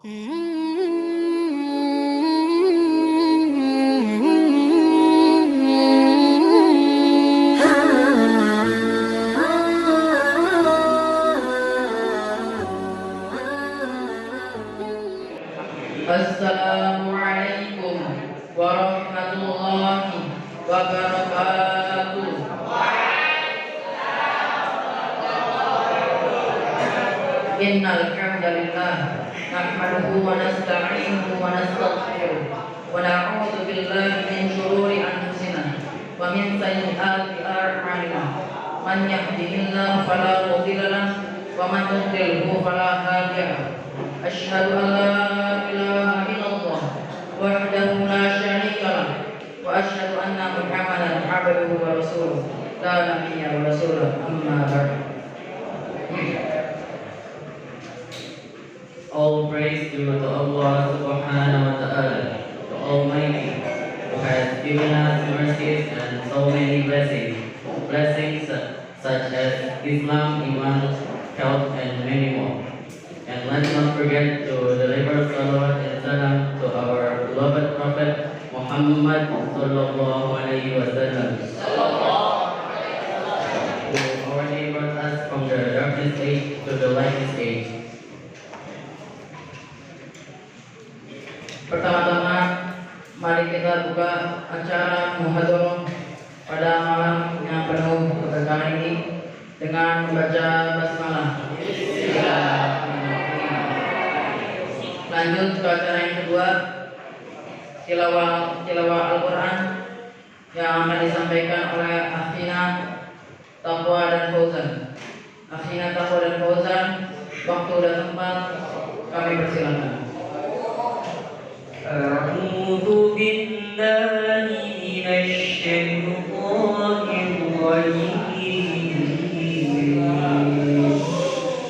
Assalamualaikum warahmatullahi wabarakatuh. Innal hamdalillah nahmaduhu wa nasta'inuhu wa nastaghfiruh wa na'udzu billahi min shururi anfusina wa min sayyiati a'malina. Man yahdihillahu fala mudilla lahu wa man yudlilhu fala hadiya lahu. Asyhadu an la ilaha illallah wahdahu la syarika lah wa asyhadu anna Muhammadan abduhu wa rasuluh la nabiyya wa rasulah amma ba'd. All praise due to Allah subhanahu wa ta'ala, the Almighty, who has given us mercies and so many blessings such as Islam, Iman, health, and many more. And let's not forget to deliver salawat and salam to our beloved Prophet Muhammad sallallahu alaihi wasallam, who already brought us from the darkest age to the lightest age. Pertama-tama mari kita buka acara muhadharah pada malam yang penuh keberkahan ini dengan membaca basmalah. Lanjut ke acara yang kedua, tilawah Al-Quran yang akan disampaikan oleh Akhina Taqwa dan Fauzan. Akhina Taqwa dan Fauzan, waktu dan tempat kami persilakan. A'udzu billahi minasy syaithanir rajim.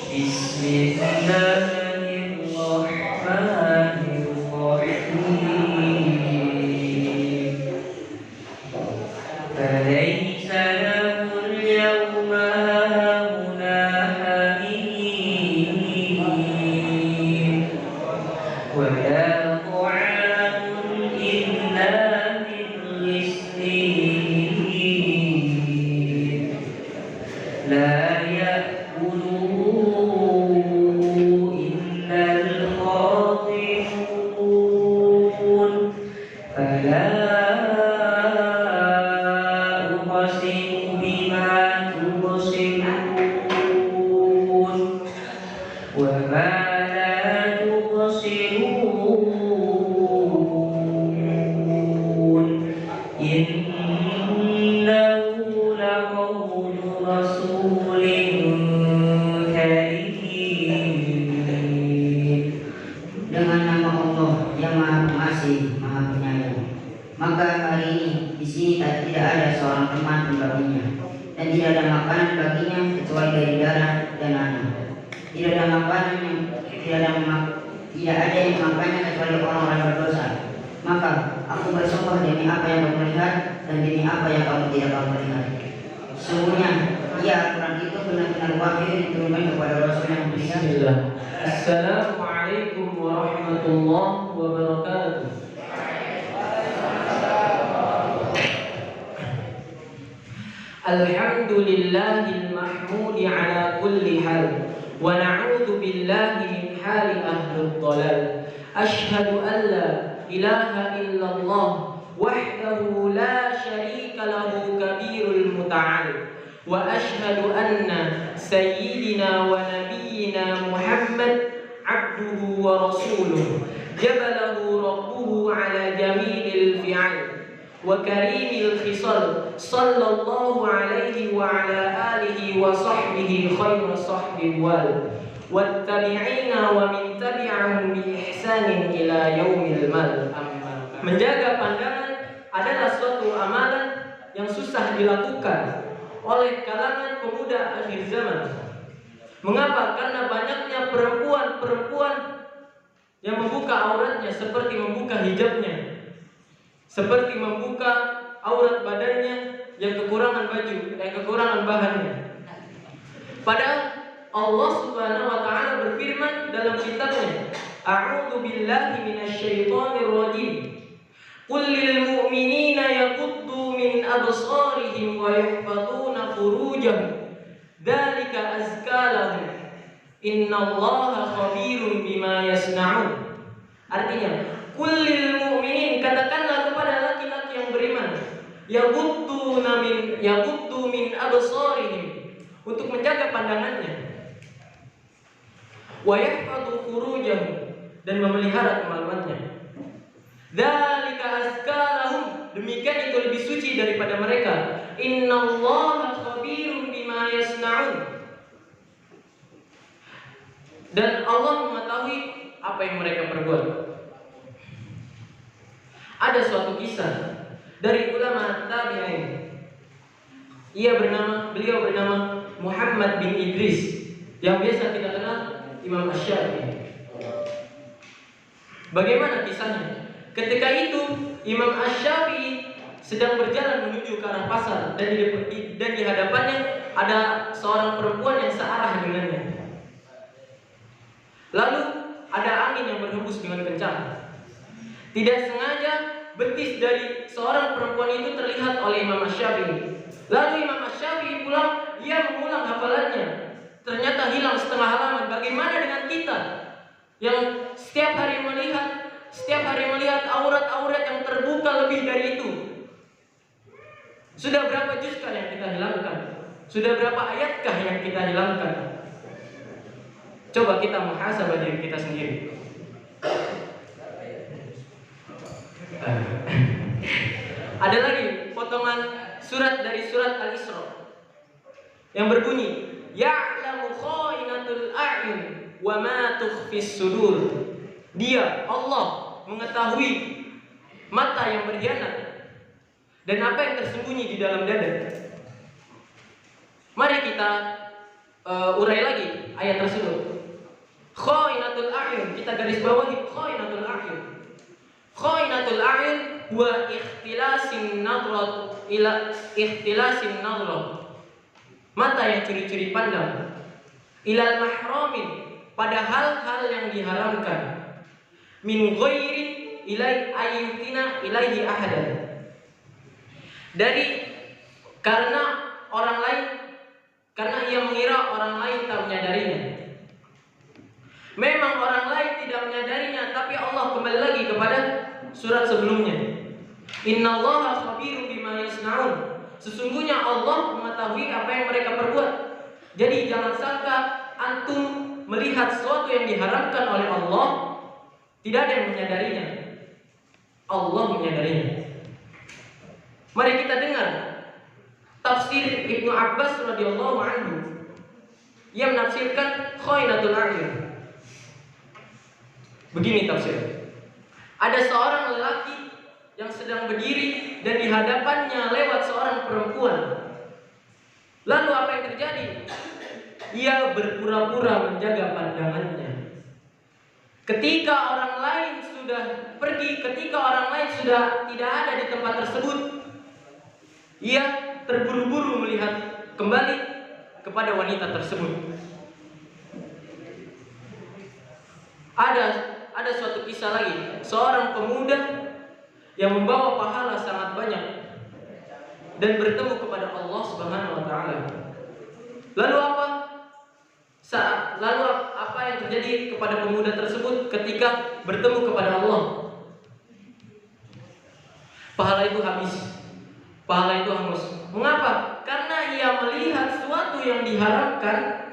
Bismillahirrahmanirrahim. Falaysa lahul yawma hahuna hamim wa la لا يأكله إلا الخاطئون فلا أقسم بما تبصرون وما لا تبصرون إنه لقول رسول كريم. Dengan nama Allah yang Maha Pengasih, Maha Penyayang. Maka hari ini di sini tidak ada seorang teman baginya, dan tidak ada makanan baginya kecuali dari darah dan anak. Tidak ada yang makannya kecuali orang-orang berdosa. Maka aku bersumpah demi apa yang kamu lihat dan demi apa yang kamu tidak kamu lihat. Sesungguhnya Al-Quran itu benar-benar wahyu yang diturunkan kepada Rasul yang mulia. Bismillah. Assalamualaikum warahmatullahi wabarakatuh. Alhamdulillahil mahmudi ala kulli hal wa na'udzu billahi min hali ahlul dhalal. Ashhadu an la ilaha illallah wahdahu la syarika lahu kabirul muta'al wa ashhadu anna sayyidina wa nabiyyina Muhammad abduhu wa rasuluh jabalahu rabbuhu ala jamilil fi'al wa karimil khisal sallallahu alaihi wa ala alihi wa sahbihi khairu sahbi wal wattabi'ina wa min tabi'ahum bi ihsanin ila yaumil mal. Menjaga pandangan adalah suatu amalan yang susah dilakukan oleh kalangan pemuda akhir zaman. Mengapa? Karena banyaknya perempuan-perempuan yang membuka auratnya seperti membuka hijabnya, seperti membuka aurat badannya yang kekurangan baju, yang kekurangan bahannya. Padahal Allah Subhanahu wa taala berfirman dalam kitabnya, A'udzu billahi minasyaitonir rajim. Qul lil mu'minina yaghuddu min absarihim wa yahfazuna furujahum. Dzalika azka lahum. Innallaha khabirun bima yasna'un. Artinya, qul lil mu'minin, katakanlah kepada laki-laki yang beriman, yaghuddu min absarihim, untuk menjaga pandangannya, wa yahfadhu furujahum, dan memelihara kemaluannya. Dzalika azka lahum, demikian itu lebih suci daripada mereka. Innallaha khabirun bima yasna'un, dan Allah mengetahui apa yang mereka perbuat. Ada suatu kisah dari ulama tabi'in. Beliau bernama Muhammad bin Idris, yang biasa kita kenal Imam Asy-Syafi'i. Bagaimana kisahnya? Ketika itu Imam Asy-Syafi'i sedang berjalan menuju ke arah pasar, dan di hadapannya ada seorang perempuan yang searah dengannya. Lalu ada angin yang berhembus dengan kencang. Tidak sengaja betis dari seorang perempuan itu terlihat oleh Imam Asy-Syafi'i. Lalu Imam Asy-Syafi'i pulang, ia mengulang hafalannya. Ternyata hilang setengah halaman. Bagaimana dengan kita yang setiap hari melihat aurat-aurat yang terbuka lebih dari itu? Sudah berapa juzkah yang kita hilangkan? Sudah berapa ayatkah yang kita hilangkan? Coba kita muhasabah diri kita sendiri. Ada lagi potongan surat dari surat Al-Isra yang berbunyi, ya'lamu kha'inatul a'yun wa ma tukhfis sudur. Dia, Allah, mengetahui mata yang berkhianat dan apa yang tersembunyi di dalam dada. Mari kita urai lagi ayat tersebut. Kha'inatul a'yun, kita garis bawahi kha'inatul a'yun. Kha'inatul a'yun wa ikhtilasin nadrat ila ikhtilasin nadrat. Mata yang curi-curi pandang. Ilal mahramin, pada hal-hal yang diharamkan. Min ghairin ilai ayyutina ilaihi ahadan. Karena ia mengira orang lain tak menyadarinya. Memang orang lain tidak menyadarinya, tapi Allah kembali lagi kepada surat sebelumnya. Innallaha khabirun bima yasna'un. Sesungguhnya Allah mengetahui apa yang mereka perbuat. Jadi jangan sangka antum melihat sesuatu yang diharamkan oleh Allah, tidak ada yang menyadarinya. Allah menyadarinya. Mari kita dengar tafsir Ibnu Abbas radhiyallahu anhu yang menafsirkan kha'inatul a'yun. Begini tafsir. Ada seorang lelaki yang sedang berdiri dan di hadapannya lewat seorang perempuan. Lalu apa yang terjadi? Ia berpura-pura menjaga pandangannya. Ketika orang lain sudah pergi, ketika orang lain sudah tidak ada di tempat tersebut, ia terburu-buru melihat kembali kepada wanita tersebut. Ada suatu kisah lagi, seorang pemuda yang membawa pahala sangat banyak dan bertemu kepada Allah Subhanahu wa taala. Lalu apa yang terjadi kepada pemuda tersebut ketika bertemu kepada Allah? Pahala itu habis. Pahala itu hangus. Mengapa? Karena ia melihat sesuatu yang diharamkan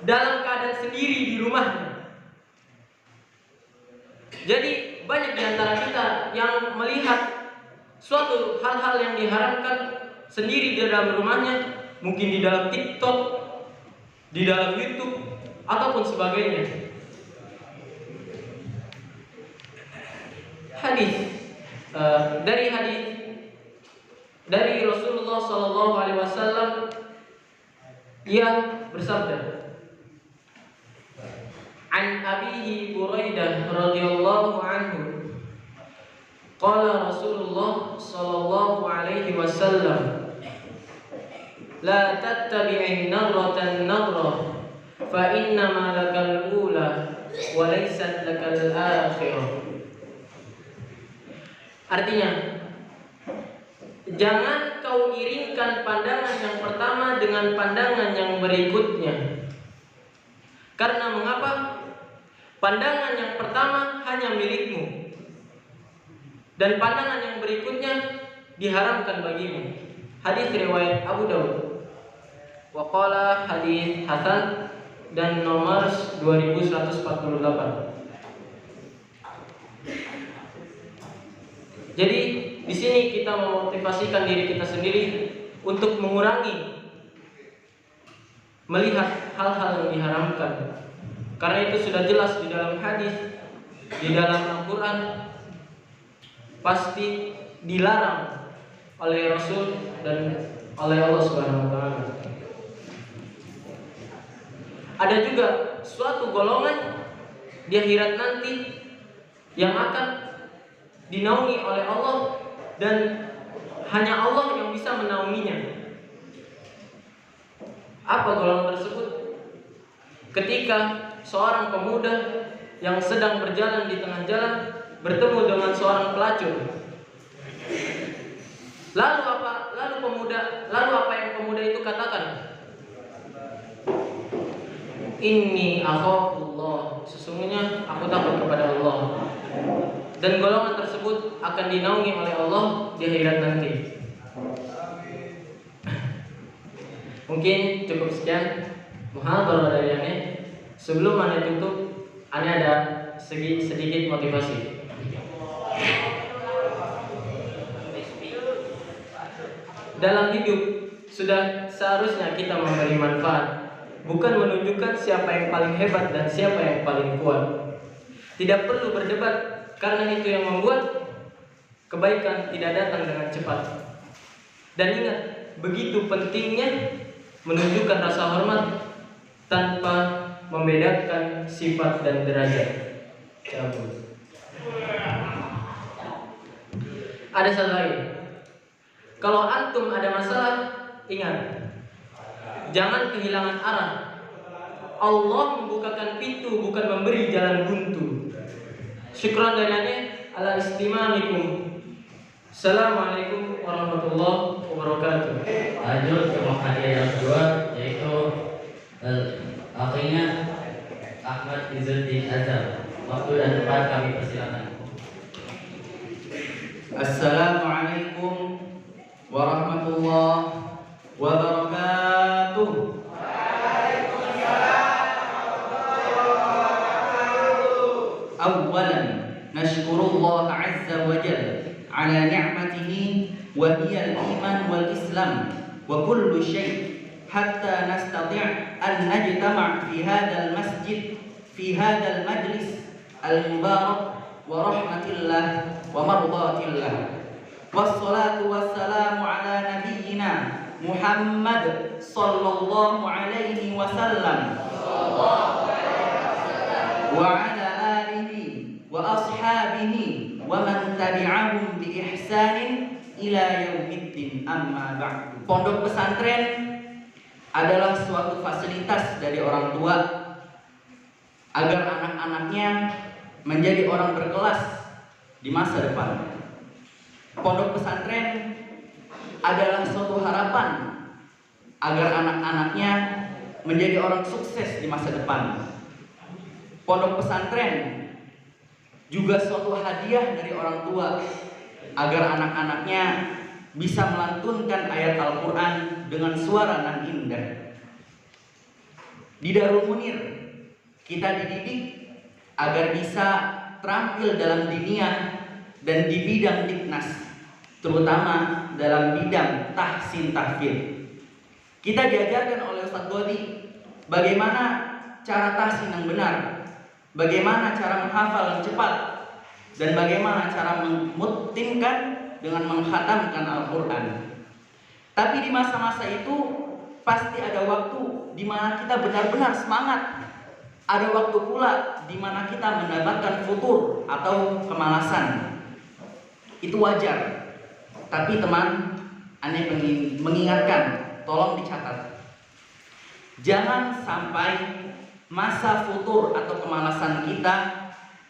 dalam keadaan sendiri di rumahnya. Jadi banyak di antara kita yang melihat suatu hal-hal yang diharamkan sendiri di dalam rumahnya, mungkin di dalam TikTok, di dalam YouTube, ataupun sebagainya. Dari Rasulullah SAW, ia bersabda, An Abihi Buraidah radhiyallahu anhu, qala Rasulullah sallallahu alaihi wasallam, la tattabi'in nadratan nadrah, fa innama lakal ula wa laysat lakal akhirah. Artinya, jangan kau iringkan pandangan yang pertama dengan pandangan yang berikutnya. Karena mengapa? Pandangan yang pertama hanya milikmu, dan pandangan yang berikutnya diharamkan bagimu. Hadis riwayat Abu Dawud. Wa qala hadis hasan dan nomor 2148. Jadi di sini kita memotivasikan diri kita sendiri untuk mengurangi melihat hal-hal yang diharamkan. Karena itu sudah jelas di dalam hadis, di dalam Al-Quran, pasti dilarang oleh Rasul dan oleh Allah Subhanahu wa taala. Ada juga suatu golongan di akhirat nanti yang akan dinaungi oleh Allah dan hanya Allah yang bisa menaunginya. Apa golongan tersebut? Ketika seorang pemuda yang sedang berjalan di tengah jalan bertemu dengan seorang pelacur. Lalu apa yang pemuda itu katakan? Inni akhafullah, sesungguhnya aku takut kepada Allah. Dan golongan tersebut akan dinaungi oleh Allah di akhirat nanti. Mungkin cukup sekian muhadharah dari Ane. Sebelum Ane tutup, Ane ada sedikit motivasi. Dalam hidup sudah seharusnya kita memberi manfaat, bukan menunjukkan siapa yang paling hebat dan siapa yang paling kuat. Tidak perlu berdebat, karena itu yang membuat kebaikan tidak datang dengan cepat. Dan ingat, begitu pentingnya menunjukkan rasa hormat tanpa membedakan sifat dan derajat. Ada satu lagi. Kalau antum ada masalah, ingat, jangan kehilangan arah. Allah membukakan pintu, bukan memberi jalan buntu. Syukran dari Ane ala istimamikum. Assalamualaikum warahmatullahi wabarakatuh. Lanjut ke hadiah yang kedua, yaitu akhirnya Ahmad Izzuddin Azhar. Waktu dan tempat kami persilakan. Assalamualaikum warahmatullahi wabarakatuh. Awalan nashkurullah azza wa jalla ala ni'matihi wa hiya al-iman wal islam wa kullu shay hatta nastati' an najtama' fi hadha al-masjid fi hadha al-majlis al-mubarak wa rahmatillah wa mardatillah. Wassalatu wassalamu ala nabiyyina Muhammad sallallahu alaihi wasallam wa ala alihi wa ashabihi wa man tabi'ahum bi ihsanin ila yaumiddin, amma ba'du. Pondok pesantren adalah suatu fasilitas dari orang tua agar anak-anaknya menjadi orang berkelas di masa depan. Pondok pesantren adalah suatu harapan agar anak-anaknya menjadi orang sukses di masa depan. Pondok pesantren juga suatu hadiah dari orang tua agar anak-anaknya bisa melantunkan ayat Al-Quran dengan suara nan indah. Di Darul Munir kita dididik agar bisa terampil dalam diniyah dan di bidang diknas, terutama dalam bidang tahsin tahfidz. Kita diajarkan oleh Ustaz Godi bagaimana cara tahsin yang benar, bagaimana cara menghafal yang cepat, dan bagaimana cara memutimkan dengan menghatamkan Al-Quran. Tapi di masa-masa itu pasti ada waktu di mana kita benar-benar semangat. Ada waktu pula di mana kita mendapatkan futur atau kemalasan. Itu wajar. Tapi teman, Ane mengingatkan, tolong dicatat. Jangan sampai masa futur atau kemalasan kita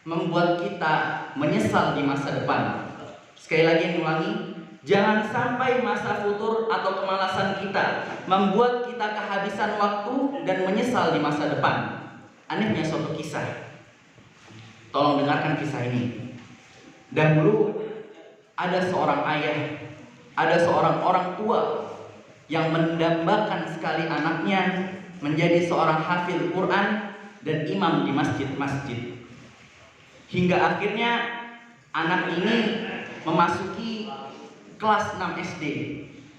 membuat kita menyesal di masa depan. Sekali lagi ulangi, jangan sampai masa futur atau kemalasan kita membuat kita kehabisan waktu dan menyesal di masa depan. Anehnya suatu kisah. Tolong dengarkan kisah ini. Dahulu ada seorang ayah, ada seorang orang tua yang mendambakan sekali anaknya menjadi seorang hafil Quran dan imam di masjid-masjid. Hingga akhirnya anak ini memasuki kelas 6 SD.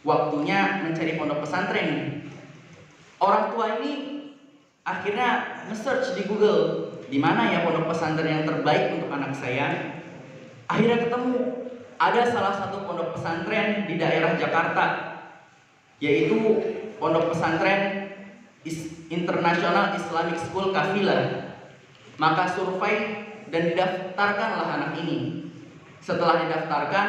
Waktunya mencari pondok pesantren. Orang tua ini akhirnya nge-search di Google, di mana ya pondok pesantren yang terbaik untuk anak saya. Akhirnya ketemu ada salah satu pondok pesantren di daerah Jakarta, yaitu pondok pesantren International Islamic School Kafilah. Maka survei dan didaftarkanlah anak ini. Setelah didaftarkan,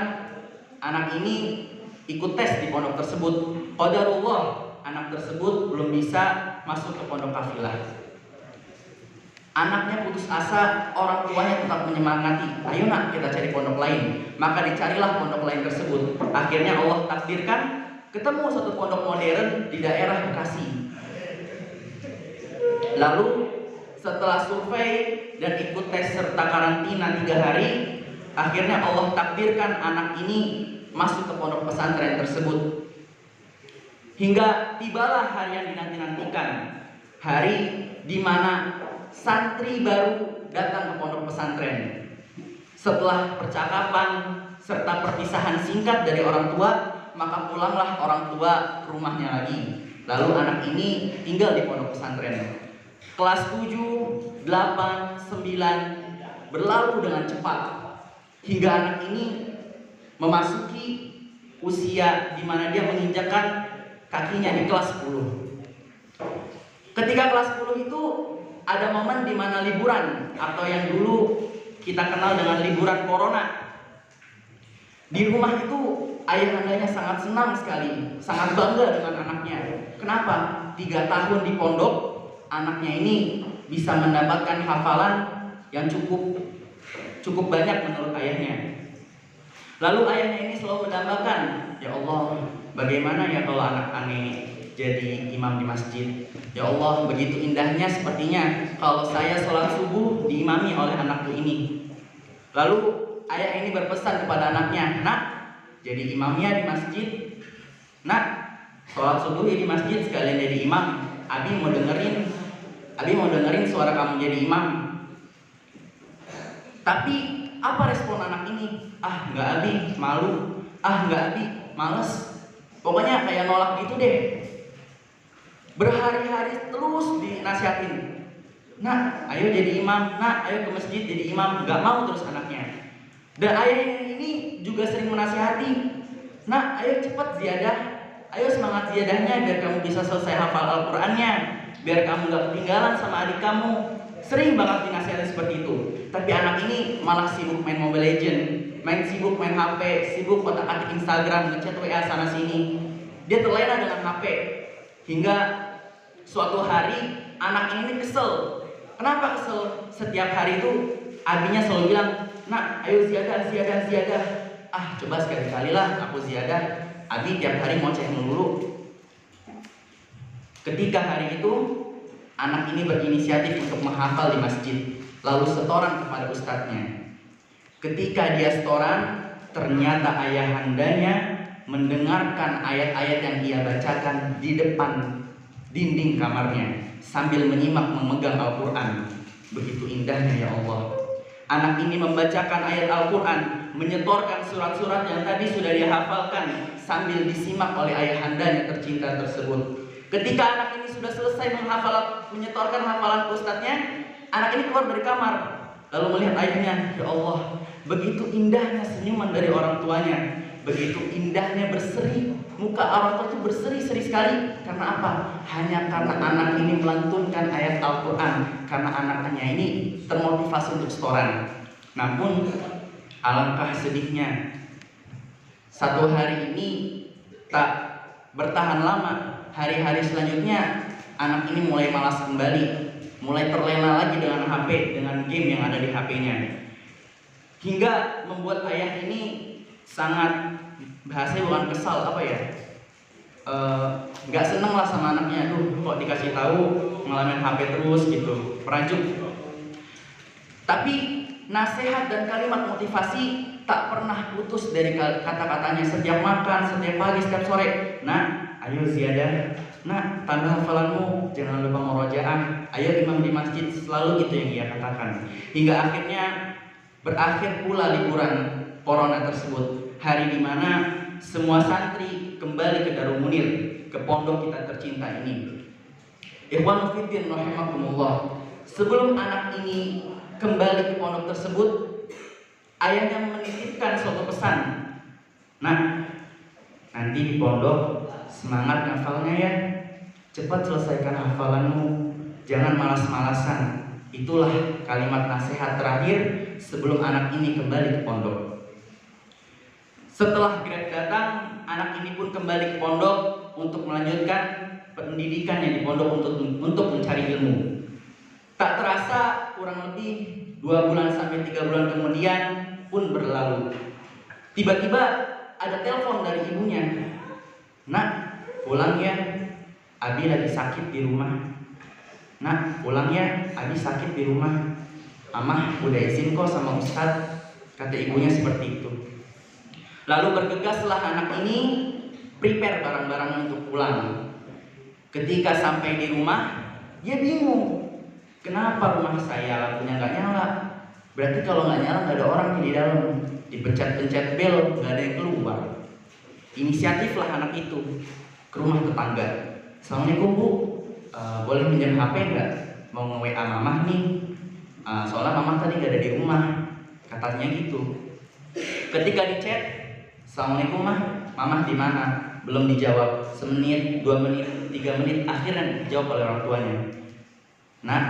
anak ini ikut tes di pondok tersebut. Qadarullah, anak tersebut belum bisa masuk ke pondok kafilah. Anaknya putus asa, orang tuanya tetap menyemangati, ayo nak kita cari pondok lain. Maka dicarilah pondok lain tersebut. Akhirnya Allah takdirkan ketemu satu pondok modern di daerah Bekasi. Lalu setelah survei dan ikut tes serta karantina 3 hari, akhirnya Allah takdirkan anak ini masuk ke pondok pesantren tersebut. Hingga tibalah hari yang dinanti-nantikan, hari di mana santri baru datang ke pondok pesantren. Setelah percakapan serta perpisahan singkat dari orang tua, maka pulanglah orang tua ke rumahnya lagi. Lalu anak ini tinggal di pondok pesantren. Kelas 7, 8, 9 berlalu dengan cepat hingga anak ini memasuki usia di mana dia menginjakkan kakinya di kelas 10. Ketika kelas 10 itu ada momen di mana liburan atau yang dulu kita kenal dengan liburan corona. Di rumah itu ayahandanya sangat senang sekali, sangat bangga dengan anaknya. Kenapa? 3 tahun di pondok, anaknya ini bisa mendapatkan hafalan yang cukup banyak menurut ayahnya. Lalu ayahnya ini selalu mendambakan, ya Allah, bagaimana ya kalau anak aneh jadi imam di masjid? Ya Allah, begitu indahnya sepertinya kalau saya sholat subuh diimami oleh anakku ini. Lalu ayah ini berpesan kepada anaknya, nak, jadi imamnya di masjid. Nak, sholat subuh di masjid sekalian jadi imam. Abi mau dengerin suara kamu jadi imam. Tapi apa respon anak ini? Ah, enggak Abi, malu. Ah, enggak Abi, males. Pokoknya kayak nolak gitu deh. Berhari-hari terus dinasihatin. Nak, ayo jadi imam. Nak, ayo ke masjid jadi imam. Enggak mau terus anaknya. Dan ayahnya ini juga sering menasihati. Nak, ayo cepat ziyadah. Ayo semangat ziyadahnya biar kamu bisa selesai hafal Al-Qur'annya. Biar kamu gak ketinggalan sama adik kamu. Sering banget dinasihati seperti itu. Tapi anak ini malah sibuk main Mobile Legend, sibuk main HP, sibuk otak-atik Instagram, ngechat WA sana sini. Dia terlena dengan HP. Hingga suatu hari anak ini kesel. Kenapa kesel? Setiap hari itu abinya selalu bilang, nak, ayo ziyadah. Ah, coba sekali-kali lah aku ziyadah. Abi tiap hari ngoceh melulu. Ketika hari itu anak ini berinisiatif untuk menghafal di masjid, lalu setoran kepada ustadznya. Ketika dia setoran, ternyata ayahandanya mendengarkan ayat-ayat yang dia bacakan di depan dinding kamarnya sambil menyimak memegang Al-Quran. Begitu indahnya ya Allah. Anak ini membacakan ayat Al-Quran, menyetorkan surat-surat yang tadi sudah dia hafalkan sambil disimak oleh ayahandanya tercinta tersebut. Ketika anak ini sudah selesai menyetorkan hafalan ke ustadznya, anak ini keluar dari kamar lalu melihat ayahnya. Ya Allah, begitu indahnya senyuman dari orang tuanya, begitu indahnya berseri, muka orang tua itu berseri-seri sekali. Karena apa? Hanya karena anak ini melantunkan ayat Al-Quran, karena anaknya ini termotivasi untuk setoran. Namun alangkah sedihnya, satu hari ini tak bertahan lama. Hari-hari selanjutnya anak ini mulai malas kembali. mulai terlena lagi dengan HP, dengan game yang ada di HP-nya. Hingga membuat ayah ini sangat, bahasanya bukan kesal, apa ya, nggak seneng lah sama anaknya. Aduh, kok dikasih tahu ngalamin HP terus gitu, merajuk. Tapi nasihat dan kalimat motivasi tak pernah putus dari kata-katanya. Setiap makan, setiap pagi, setiap sore. Nah, ayo ziyadah. Nah, tambah hafalanmu, jangan lupa murojaah. Ayo imam di masjid, selalu itu yang ia katakan. Hingga akhirnya berakhir pula liburan corona tersebut. Hari di mana semua santri kembali ke Darul Munir, ke pondok kita tercinta ini. Ikhwan fillah rahimakumullah. Sebelum anak ini kembali ke pondok tersebut, ayahnya menitipkan suatu pesan. Nah, nanti di pondok semangat ngafalnya ya. Cepat selesaikan hafalanmu, jangan malas-malasan. Itulah kalimat nasihat terakhir sebelum anak ini kembali ke pondok. Setelah grad datang, anak ini pun kembali ke pondok untuk melanjutkan pendidikannya di pondok untuk mencari ilmu. Tak terasa kurang lebih 2 bulan sampai 3 bulan kemudian pun berlalu. Tiba-tiba ada telepon dari ibunya. Nak, pulang ya, Abi lagi sakit di rumah. Nak, pulang ya, Abi sakit di rumah. Amah udah izin kok sama Ustadz, kata ibunya seperti itu. Lalu bergegaslah anak ini prepare barang-barang untuk pulang. Ketika sampai di rumah, dia bingung. Kenapa rumah saya lampunya nggak nyala? Berarti kalau nggak nyala nggak ada orang di dalam. Dipencet-pencet bel, nggak ada yang keluar. Inisiatiflah anak itu ke rumah tetangga. Assalamualaikum Bu, boleh pinjam HP nggak? Mau nge-WA mamah nih. Soalnya mamah tadi nggak ada di rumah. Katanya gitu. Ketika di chat, Assalamualaikum mah, mamah di mana? Belum dijawab. Semenit, 2 menit, 3 menit, akhirnya dijawab oleh orang tuanya. Nah,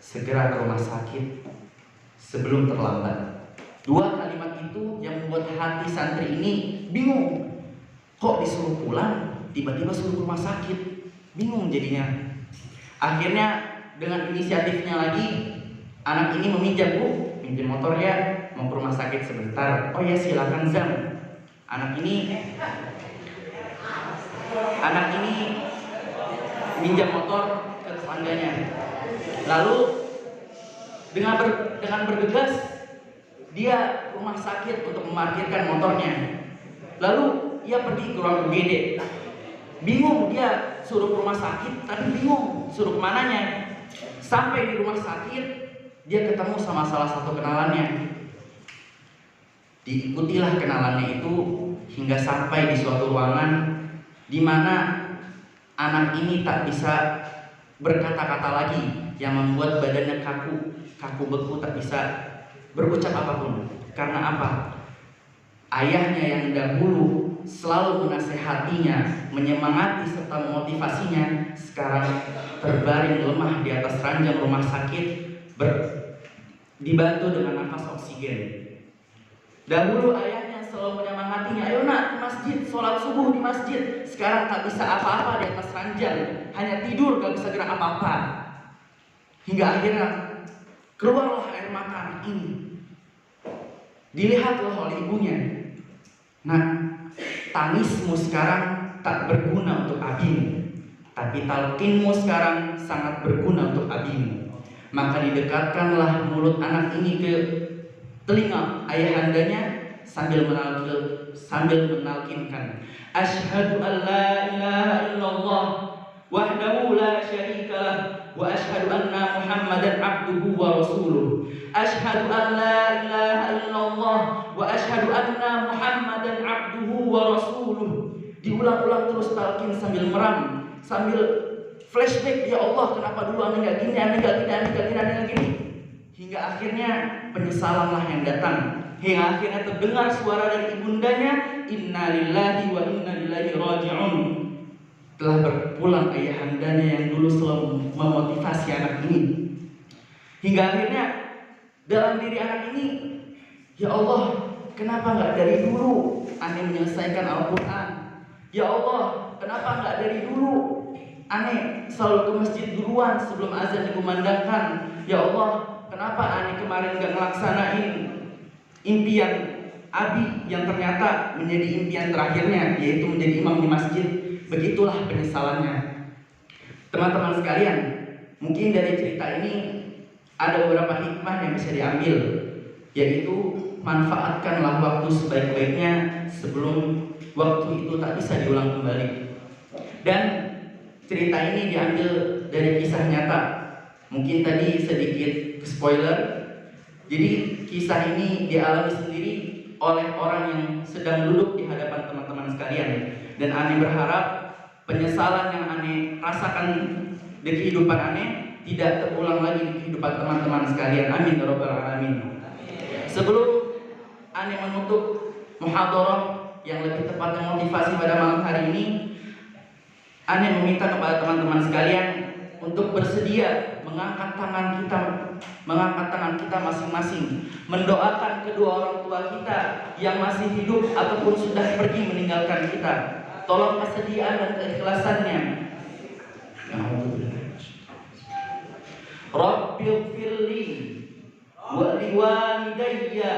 segera ke rumah sakit sebelum terlambat. 2 kalimat itu yang membuat hati santri ini bingung. Kok disuruh pulang, tiba-tiba suruh ke rumah sakit? Bingung jadinya. Akhirnya dengan inisiatifnya lagi, anak ini meminjam, Bu, pinjam motor ya, mau ke rumah sakit sebentar. Oh ya, silakan Zam. Anak ini minjam motor ke tetangganya. Lalu dengan bergegas dia ke rumah sakit untuk memarkirkan motornya. Lalu ia pergi ke ruang UGD. Bingung, dia suruh ke rumah sakit tapi bingung suruh kemananya. Sampai di rumah sakit dia ketemu sama salah satu kenalannya. Diikutilah kenalannya itu hingga sampai di suatu ruangan di mana anak ini tak bisa berkata-kata lagi, yang membuat badannya kaku beku, tak bisa berucap apapun. Karena apa? Ayahnya yang dahulu selalu menasehatinya, menyemangati serta memotivasinya, sekarang terbaring lemah di atas ranjang rumah sakit, dibantu dengan nafas oksigen. Dahulu ayahnya selalu menyemangatinya, ayo nak ke masjid, sholat subuh di masjid. Sekarang tak bisa apa-apa di atas ranjang, hanya tidur, gak bisa gerak apa-apa. Hingga akhirnya keluarlah air mata anak ini. Dilihatlah oleh ibunya. Nah, tangismu sekarang tak berguna untuk abimu, tapi talqinmu sekarang sangat berguna untuk abimu. Maka didekatkanlah mulut anak ini ke telinga ayahandanya sambil menalkinkan, asyhadu an la ilaha illallah wahdahu la syarikalah wa asyhadu anna Muhammadan abduhu wa rasuluh. Asyhadu an la ilaha illallah wa asyhadu anna Muhammadan abduhu wa rasuluh. Diulang-ulang terus talqin sambil meram, sambil flashback, ya Allah kenapa dulu aneh gak gini, aneh gak gini. Hingga akhirnya penyesalanlah yang datang. Hingga akhirnya terdengar suara dari ibundanya, inna lillahi wa inna ilaihi raji'un. Telah berpulang ayahandanya yang dulu selalu memotivasi anak ini. Hingga akhirnya dalam diri anak ini, ya Allah, kenapa nggak dari dulu aneh menyelesaikan Al-Quran? Ya Allah, kenapa nggak dari dulu Aneh selalu ke masjid duluan sebelum azan dikumandangkan. Ya Allah, kenapa aneh kemarin gak ngelaksanain impian Abi yang ternyata menjadi impian terakhirnya, yaitu menjadi imam di masjid. Begitulah penyesalannya. Teman-teman sekalian, mungkin dari cerita ini ada beberapa hikmah yang bisa diambil, yaitu manfaatkanlah waktu sebaik-baiknya sebelum waktu itu tak bisa diulang kembali. Dan cerita ini diambil dari kisah nyata. Mungkin tadi sedikit spoiler. Jadi kisah ini dialami sendiri oleh orang yang sedang duduk di hadapan teman-teman sekalian. Dan aneh berharap penyesalan yang aneh rasakan di kehidupan aneh tidak terulang lagi di kehidupan teman-teman sekalian. Amin ya rabbal alamin. Sebelum aneh menutup muhadharah yang lebih tepatnya motivasi pada malam hari ini, aneh meminta kepada teman-teman sekalian untuk bersedia mengangkat tangan kita masing-masing, mendoakan kedua orang tua kita yang masih hidup ataupun sudah pergi meninggalkan kita. Tolong kesediaan dan keikhlasannya. Rabbighfirli wa liwalidayya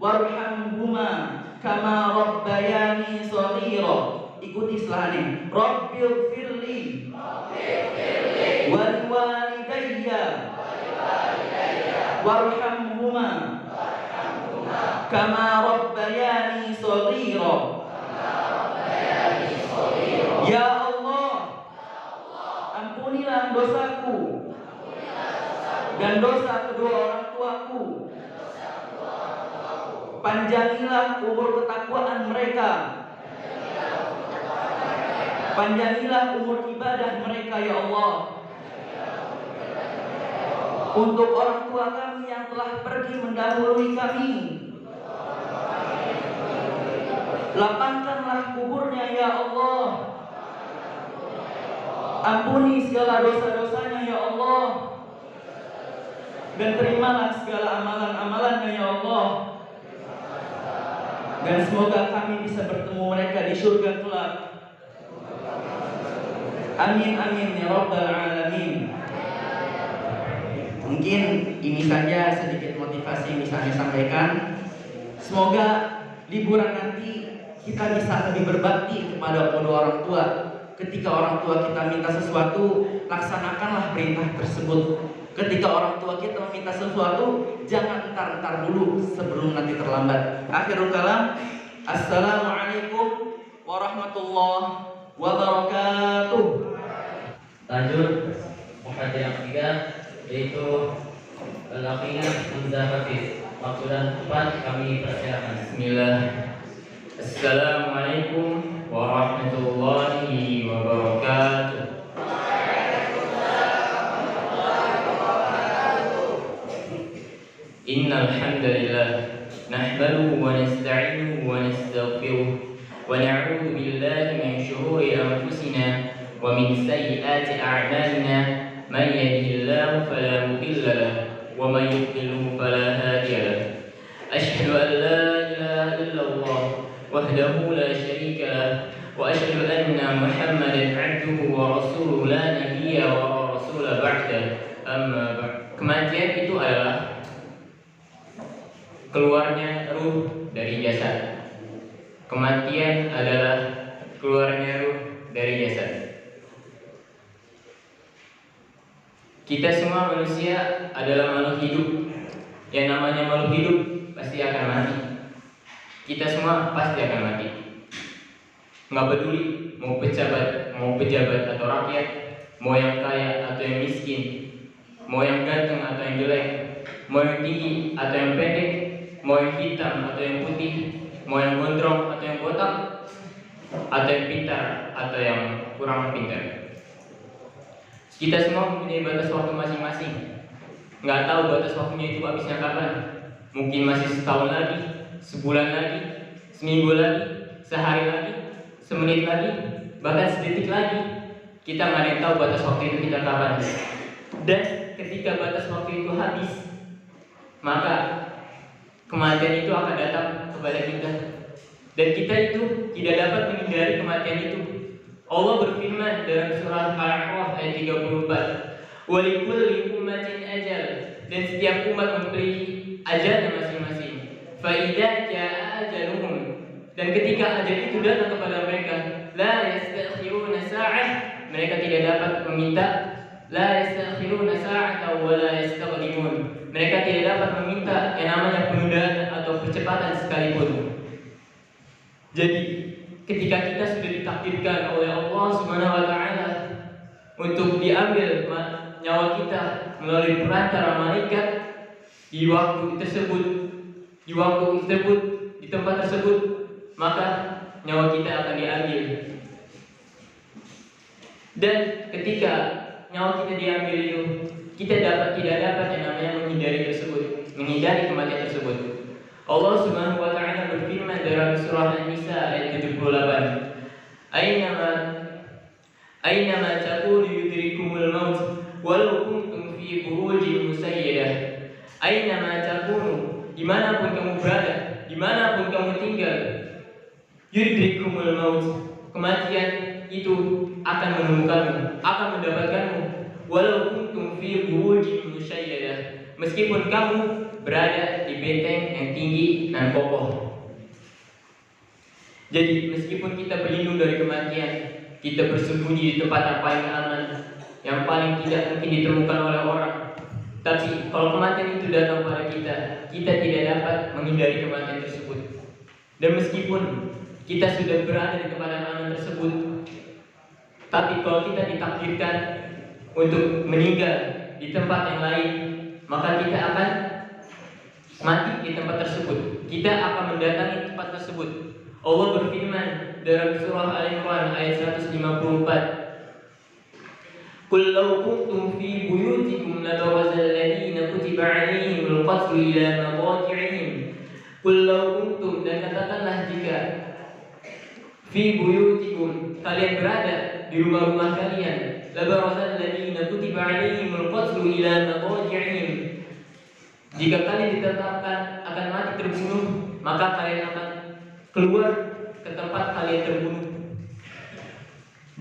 warhamhuma kama rabbayani shaghira. Ikuti setelahnya. Rabbighfirli wa liwalidayya warhamhuma kama rabbayani shaghira. Ya Allah, ampunilah dosaku dan dosa kedua orang tuaku. Panjangilah umur ketakwaan mereka. Panjangilah umur ibadah mereka, ya Allah. Untuk orang tua kami yang telah pergi mendahului kami, lapangkanlah kuburnya, ya Allah. Ampuni segala dosa-dosanya, ya Allah. Dan terimalah segala amalan-amalannya, ya Allah. Dan semoga kami bisa bertemu mereka di surga kelak. Amin amin ya rabbal alamin. Mungkin ini saja sedikit motivasi yang bisa saya sampaikan. Semoga liburan nanti kita bisa lebih berbakti kepada kedua orang tua. Ketika orang tua kita minta sesuatu, laksanakanlah perintah tersebut. Ketika orang tua kita meminta sesuatu, jangan entar-entar dulu sebelum nanti terlambat. Akhirul kalam, assalamualaikum warahmatullahi wabarakatuh. Lanjut mukaddimah yang ketiga, yaitu Al-Aqinah Hamzah Hafiz. Waktu dan tempat kami persilakan. Bismillah. Assalamualaikum warahmatullahi wabarakatuh. Innal hamdalillah nahmaduhu wa nasta'inuhu wa nastaghfiruh wa na'udzu billahi min shururi anfusina wa min sayyiati a'malina. Man yahdihillahu fala mudilla lahu wa man yudlilhu fala hadiya lahu. Asyhadu an la ilaha illallah wahdahu la syarika lahu wa asyhadu anna Muhammadan 'abduhu wa rasuluhu la nabiyya wa rasula ba'da. Amma ba'd. Kematian itu adalah keluarnya ruh dari jasad. Kematian adalah keluarnya ruh dari jasad. Kita semua manusia adalah makhluk hidup. Yang namanya makhluk hidup pasti akan mati. Kita semua pasti akan mati. Nggak peduli mau pejabat atau rakyat, mau yang kaya atau yang miskin, mau yang ganteng atau yang jelek, mau yang tinggi atau yang pendek, mau yang hitam atau yang putih, mau yang gondrong atau yang botak, atau yang pintar atau yang kurang pintar. Kita semua mempunyai batas waktu masing-masing. Nggak tahu batas waktunya itu habisnya kapan. Mungkin masih setahun lagi, sebulan lagi, seminggu lagi, sehari lagi, semenit lagi, bahkan sedetik lagi. Kita nggak ada yang tahu batas waktu itu kita kapan. Dan ketika batas waktu itu habis, maka kematian itu akan datang kepada kita. Dan kita itu tidak dapat menghindari kematian itu. Allah berfirman dalam surah Al-A'raf ayat 34, "Wa likulli ummatin ajal." Dan setiap umat memiliki ajalnya masing-masing. Fa idza jaa ajaluhum, dan ketika ajal itu datang kepada mereka, la yastakhiruna sa'ah, mereka tidak dapat meminta, la yastakhiruna sa'ata wa la yastaqdimun, mereka tidak dapat meminta yang namanya penundaan atau percepatan sekalipun. Jadi ketika kita sudah ditakdirkan oleh Allah Subhanahu wa taala untuk diambil nyawa kita melalui perantara malaikat di waktu tersebut, di tempat tersebut, maka nyawa kita akan diambil. Dan ketika nyawa kita diambil itu, kita tidak dapat yang namanya menghindari kematian tersebut. Allah Subhanahu wa taala berfirman dalam surah An-Nisa ayat 78, Aynama takunu yudrikumul maut walau kuntum fi burujin musayyadah. Aynama takunu, dimanapun kamu berada, dimanapun kamu tinggal, yudrikumul maut, kematian itu akan menemukanmu, akan mendapatkanmu. Walau kuntum fi burujin musayyadah, meskipun kamu berada di benteng yang tinggi dan kokoh. Jadi meskipun kita berlindung dari kematian, kita bersembunyi di tempat yang paling aman, yang paling tidak mungkin ditemukan oleh orang. Tapi kalau kematian itu datang pada kita, kita tidak dapat menghindari kematian tersebut. Dan meskipun kita sudah berada di tempat yang aman tersebut, tapi kalau kita ditakdirkan untuk meninggal di tempat yang lain, maka kita akan mati di tempat tersebut. Kita akan mendatangi tempat tersebut. Allah berfirman dalam surah Al-Imran ayat 154, "Qul law kuntum fi buyutikum labaraza alladziina kutiba 'alaihimul qatlu ila madaji'ihim." Qul law kuntum, dan katakanlah jika fi buyutikum, kalian berada di rumah-rumah kalian, labaraza alladziina kutiba 'alaihimul qatlu ila madaji'ihim, jika kalian ditetapkan akan mati terbunuh, maka kalian akan keluar ke tempat kalian terbunuh.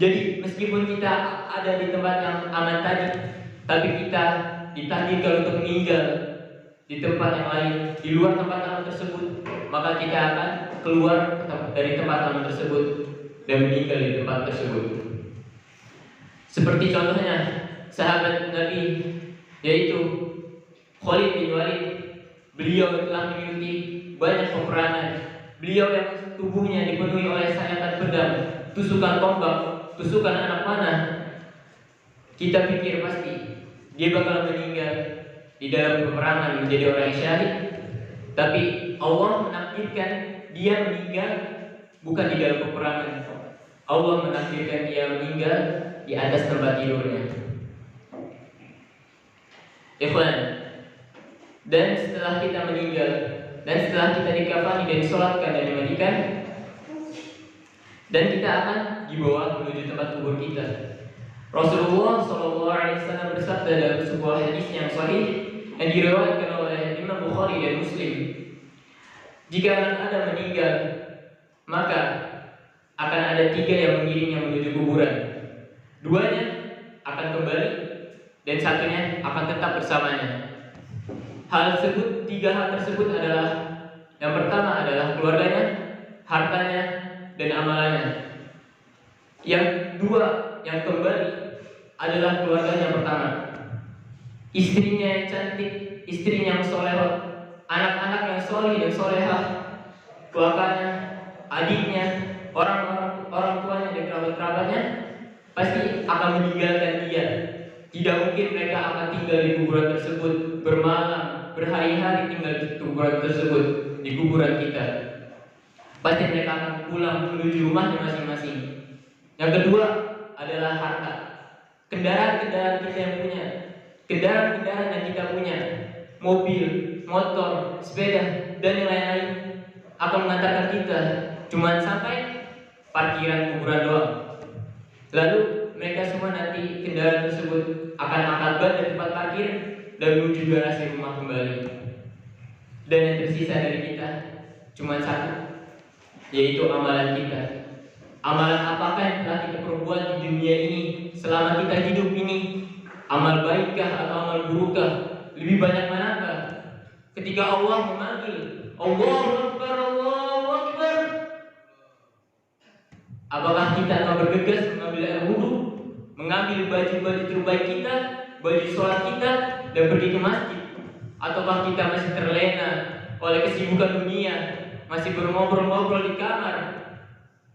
Jadi meskipun kita ada di tempat yang aman tadi, tapi kita ditakdirkan untuk meninggal di tempat yang lain, di luar tempat aman tersebut, maka kita akan keluar dari tempat aman tersebut dan meninggal di tempat tersebut. Seperti contohnya sahabat Nabi, yaitu Khalid bin Walid. Beliau telah mengikuti banyak peperangan. Beliau yang tubuhnya dipenuhi oleh sayatan pedang, tusukan tombak, tusukan anak panah. Kita pikir pasti dia bakal meninggal di dalam peperangan menjadi orang yang syahid. Tapi Allah menakdirkan dia meninggal bukan di dalam peperangan. Allah menakdirkan dia meninggal di atas tempat tidurnya. Ikhwan, dan setelah kita meninggal, dan setelah kita dikafani dan disolatkan dan dimandikan, dan kita akan dibawa menuju tempat kubur kita. Rasulullah SAW bersabda dalam sebuah hadis yang sahih yang diriwayatkan oleh Imam Bukhari dan Muslim, jika anak Adam meninggal, maka akan ada 3 yang mengiringnya menuju kuburan. 2-nya akan kembali dan 1-nya akan tetap bersamanya. Hal tersebut, 3 hal tersebut adalah, yang pertama adalah keluarganya, hartanya, dan amalannya. Yang 2 yang kembali adalah keluarganya pertama, istrinya yang cantik, istrinya yang solehah, anak-anak yang soleh dan solehah, keluarganya, adiknya, orang tuanya dan kerabat-kerabatnya pasti akan meninggalkan dia. Tidak mungkin mereka akan tinggal di kuburan tersebut bermalam, berhari-hari tinggal di kuburan tersebut, di kuburan kita. Pasti mereka akan pulang menuju rumahnya masing-masing. Yang kedua adalah harta. Kendaraan-kendaraan kita yang punya, kendaraan-kendaraan yang kita punya, mobil, motor, sepeda, dan yang lain-lain akan mengantarkan kita cuma sampai parkiran kuburan doang. Lalu mereka semua nanti kendaraan tersebut akan angkat ban dari tempat parkir dan menuju garasi rumah kembali. Dan yang tersisa dari kita cuma satu, yaitu amalan kita. Amalan apakah yang telah kita perbuat di dunia ini selama kita hidup ini? Amal baikkah atau amal burukkah? Lebih banyak manakah? Ketika Allah memanggil, Allahu Akbar, Allahu Akbar, apakah kita akan bergegas mengambil air wudhu, mengambil baju-baju terbaik kita, baju sholat kita, dan pergi ke masjid? Ataukah kita masih terlena oleh kesibukan dunia, masih berngobrol-ngobrol di kamar,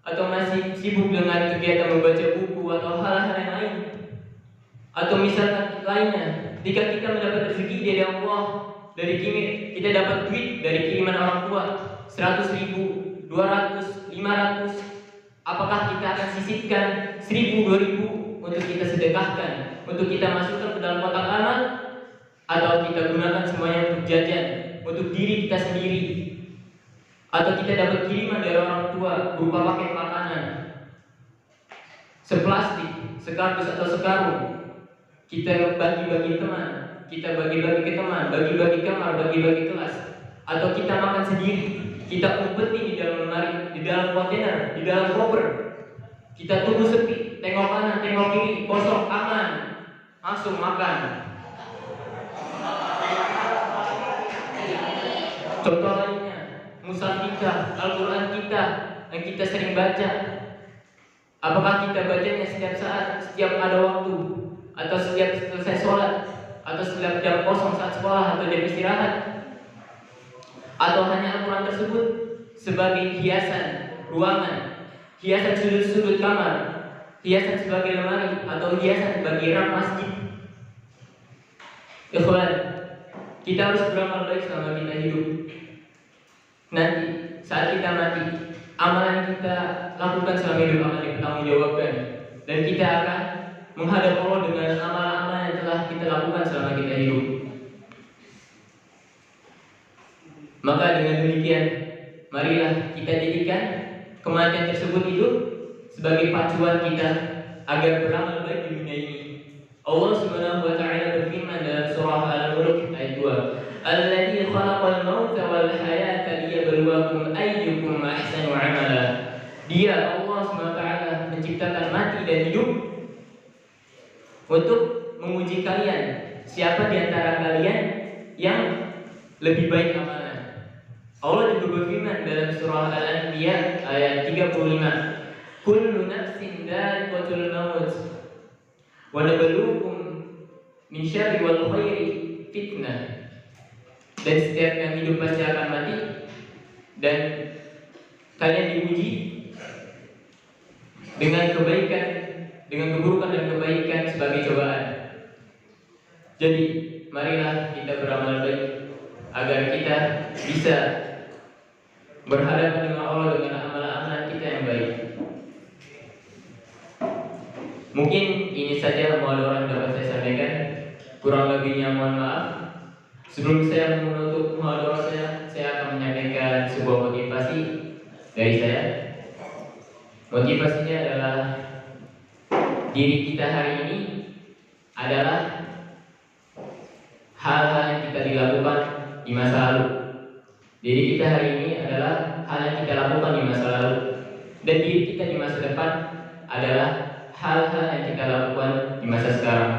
atau masih sibuk dengan kegiatan membaca buku atau hal-hal yang lain? Atau misalkan lainnya, ketika kita mendapat rezeki dari Allah, kita dapat duit dari kiriman orang tua 100.000, 200, 500, apakah kita akan sisihkan 1.000, 2.000 untuk kita sedekahkan, untuk kita masukkan ke dalam kotak amal, atau kita gunakan semuanya untuk jajan, untuk diri kita sendiri? Atau kita dapat kiriman dari orang tua berupa paket makanan, seplastik, sekardus atau sekarung, kita bagi-bagi teman, kita bagi-bagi ke teman, bagi-bagi kamar, bagi-bagi kelas, atau kita makan sendiri, kita umpetin di dalam lemari, di dalam kontainer, di dalam koper, kita tunggu sepi, tengok kanan, tengok kiri, kosong, aman, langsung makan. Contoh lainnya, mushaf kita, Al-Quran kita yang kita sering baca, apakah kita bacanya setiap saat, setiap ada waktu, atau setiap selesai sholat, atau setiap jam kosong saat sekolah atau jam istirahat? Atau hanya Al-Quran tersebut sebagai hiasan ruangan, hiasan sudut-sudut kamar, hiasan sebagai lemari, atau hiasan bagi rak masjid? Ikhwan, kita harus beramal baik selama kita hidup. Nanti saat kita mati, amalan yang kita lakukan selama hidup akan dipertanggungjawabkan, dan kita akan menghadap Allah dengan amalan-amalan yang telah kita lakukan selama kita hidup. Maka dengan demikian, marilah kita jadikan kematian tersebut itu sebagai pacuan kita agar beramal baik di dunia ini. Allah Subhanahu wa taala berfirman dalam surah Al-Mulk ayat 2, "Alladzi khalaqal mauta wal hayata liyabluwakum ayyukum ahsanu amala." Dia Allah Subhanahu wa taala menciptakan mati dan hidup untuk menguji kalian, siapa di antara kalian yang lebih baik amalnya. Allah juga berfirman dalam surah Al-Anbiya ayat 35, "Kullu nafsin dha'iqatul maut wa nabluukum min syarri wal khairi fitnah." Dan setiap yang hidup pasti akan mati, dan kalian diuji dengan kebaikan, dengan keburukan dan kebaikan sebagai cobaan. Jadi marilah kita beramal baik agar kita bisa berhadapan dengan Allah dengan amalan-amalan kita yang baik. Mungkin ini saja muhadharah yang dapat saya sampaikan. Kurang lebihnya mohon maaf. Sebelum saya menutup muhadharah saya akan menyampaikan sebuah motivasi dari saya. Motivasinya adalah diri kita hari ini adalah hal-hal yang kita dilakukan di masa lalu. Diri kita hari ini adalah hal yang kita lakukan di masa lalu, dan diri kita di masa depan adalah hal-hal yang kita lakukan di masa sekarang.